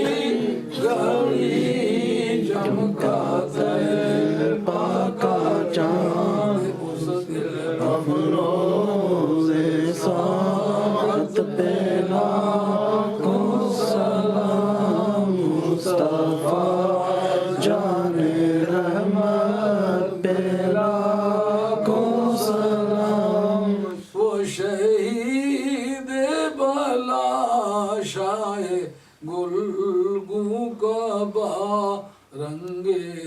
گھڑی چمکاتا ہے پاکا چاند، اس دل افروز ساعت پہ لاکھوں سلام، مصطفیٰ جان رحمت پہ لاکھوں سلام، وہ شہید بلا شائے گلگوں کا با رنگ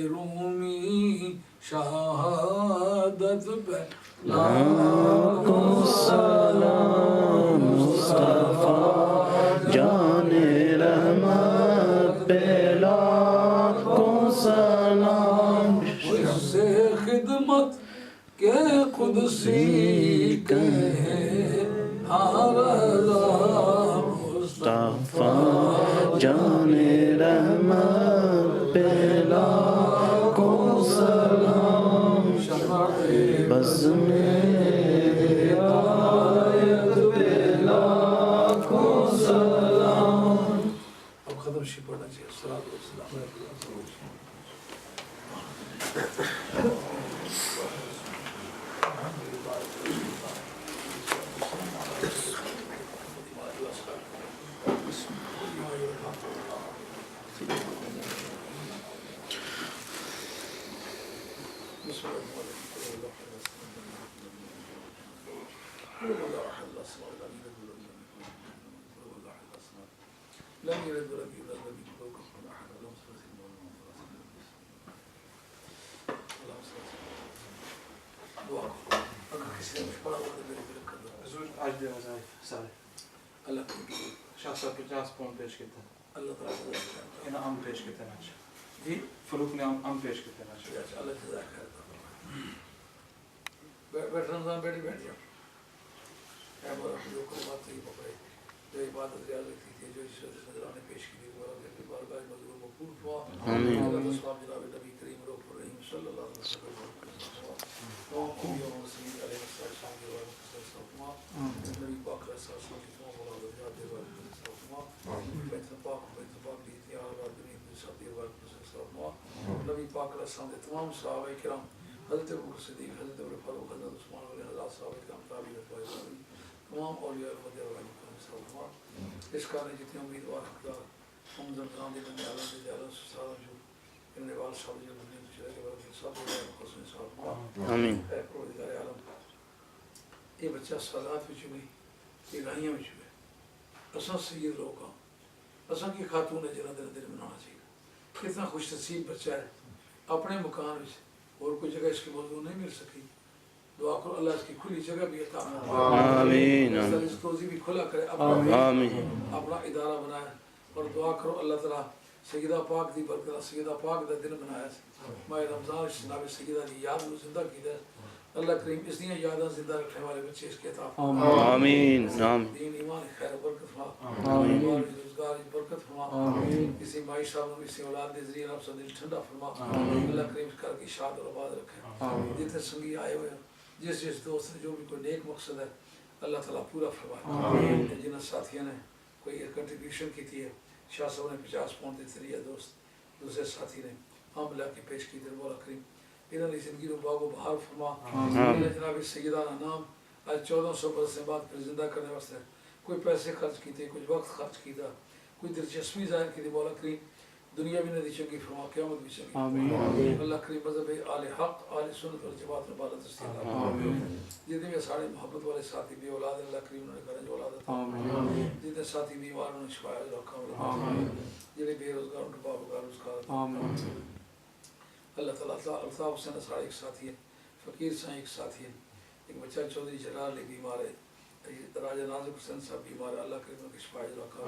رومی، شہادت پہ لاکھوں سلام، جان رحمت پہ لاکھوں سلام سے خدمت کے قدسی کہے ہر مصطفیٰ جان رحمت پہ لاکھوں سلام بس میں ہدایت پہ لاکھوں سلام. اب ختم شی پڑھنا چاہیے. السلام علیکم. آج بھی مزاج سارے اللہ شاہ صاحب 50 پاؤنڈ پیش کیتے ہیں. اللہ تعالیٰ انہیں ام پیش کیتے ہیں. جی فروخ نے ام پیش کیتے ہیں. اللہ جزاک خیر. بیٹھ رمضان بیٹھ جاؤ. اے مولا جو کوئی بات نہیں پکڑے جو عبادت ریاض کی تھی جو نظران نے پیش کی تھی وہ اپنی بارگاہ مذکور مقبول ہوا. آمین. اللہ سلام جناب نبی کریم رؤوف الرحیم صلی اللہ علیہ وسلم تمام خوبیوں اور مسلمین علیہ السلام کے بارے میں نبی پاک علیہ السلام کی تمام ملازمات دے بارے میں بیت پاک دیتی آرات دنی سب دے بارے میں نبی پاک علیہ السلام کے تمام صحابہ کرام حضرت ابوبکر صدیق حضرت عمر فاروق حضرت عثمان غنی حضرات صحابہ کرام تابعین تمام اولیاء اللہ علیہ وسلم. اس کارن جتنے امیدوار حقدار ہم زمزان دے بندے عالم دے عالم سارا جو انہوں نے والد صاحب جو بندے تو چلے گئے بلکہ سب دے خصوصی صاحب آمین. اے پروردگار عالم یہ بچہ سادات میں چنے یہ گاہیاں میں چنے اساں سید لوگ ہاں اساں کی خاتون جنہ دل منانا چاہیے. کتنا خوش نصیب بچہ ہے اپنے مکان میں اور کوئی جگہ اس کی موضوع نہیں مل سکی. دعا کرو اللہ اس کی کھلی جگہ بھی عطا آمین. اس کو روزی بھی کھلا کرے آمین. اپنا ادارہ بنائے اور دعا کرو اللہ تعالیٰ سیدہ پاک دی برکت سیدہ پاک دا دن بنایا ماہ رمضان جناب سیدہ دی یاد کو زندہ کی دے. اللہ کریم اس دنیا یاداں زندہ رکھنے والے بچے اس کے عطا آمین. دین ایمان خیر برکت فرما آمین. روزگار برکت فرما کسی مائی صاحب نے کسی اولاد دے ذریعے آپ سے دل ٹھنڈا فرما. اللہ کریم کر کی شاد اور آباد رکھے. جتنے سنگی آئے ہوئے ہیں جس دوست نے جو بھی کوئی نیک مقصد ہے اللہ تعالیٰ پورا فرمائے. جن ساتھیوں نے کوئی کنٹریبیوشن کی تھی ہے شاہ صاحب نے 50 پاؤنڈ دیتے رہی ہے دوسرے ساتھی نے ہم لا کے پیش کی تھی. مولا کریم انہوں نے زندگی کو باغ و بہار فرما. جناب سیدانہ نام آج 1400 برس سے بعد پھر زندہ کرنے واسطے کوئی پیسے خرچ کیتے کچھ وقت خرچ کیتا کوئی دلچسپی ظاہر کی تھی. مولا کریم دنیا بھی نہ چنگی فرما قیامت بھی چنگی. اللہ کریم مذہب آل حق آل سنت والجماعت میں بالا تسلیم. جتنے بھی سارے محبت والے ساتھی بھی اولاد اللہ کریم نے کریں جو اولاد عطا. جتنے ساتھی بیمار انہیں شفا رکھا جنہیں بے روزگار ان کے باوقار روزگار. اللہ تعالیٰ الطاف حسین اسرار ایک ساتھی ہے فقیر سائیں ایک ساتھی ہے ایک بچہ چودھری جلال علی بیمار ہے راجہ نازک حسین صاحب بیمار ہے. اللہ کریم کی شفا رکھا.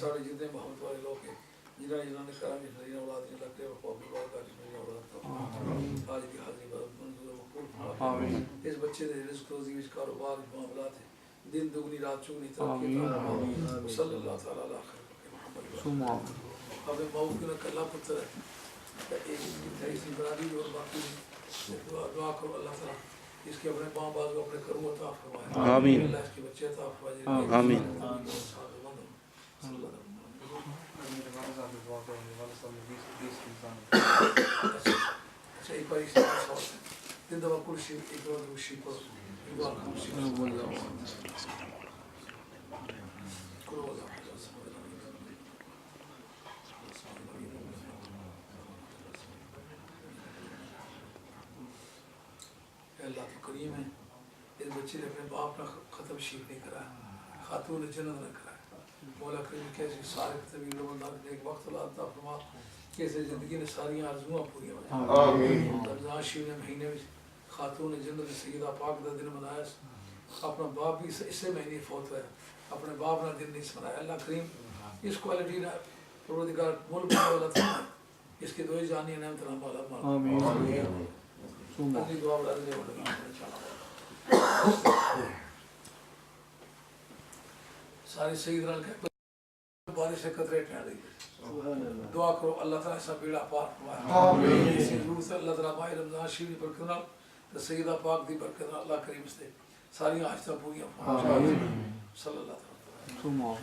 سارے جتنے محبت والے لوگ ہیں جنہوں نے کرام نرین اولاد نے لگتے ہیں وہ اپنی اولاد آج کی حاضری منظور مقبول. اس بچے نے رزق روزی وچ کاروبار معاملات ہیں دن دگنی رات چگنی ترقی صلی اللہ تعالیٰ علیہ محمد. اب ماؤ کی کلا پتر ہے اسی برادری اور باقی دعا کرو اللہ تعالیٰ اس کے اپنے ماں باپ کو اپنے کرم عطا فرمائے. آمین. اللہ اس کے بچے عطا فرمائے. آمین. اچھا ایک بار اس سوال دن دبا کرسی ایک بار روشی پر دعا کرسی اللہ تو کریم ہے. اس بچے نے اپنے باپ کا ختم شیف نہیں کرایا خاتون جنت نہ کرایا. مولا کریم کیسے سارے طویل عمر ایک وقت عطا فرما کیسے زندگی نے ساری آرزوئیں پوری ہو جائیں. رمضان شریف نے مہینے میں خاتون جنت سیدہ پاک کا دن منایا. اپنا باپ بھی اسے مہینے فوت ہوا اپنے باپ نے دن نہیں سنایا اللہ کریم اس کوالٹی نے پروردگار ملک والا تھا اس کی دوئی جانی نعمت نہ مولا آمین اگلی دعا بڑھا دے ساری صحیح رل کے بارش سے قطرے ٹھہر رہی دعا کرو اللہ تعالیٰ ایسا بیڑا پار فرمائے اسی ضرور سے اللہ تعالیٰ ماہ رمضان شریف برکت نال تے سیدہ پاک دی برکت نال اللہ کریم اس دے ساری آجتاں پوریاں فرمائے صلی اللہ تعالیٰ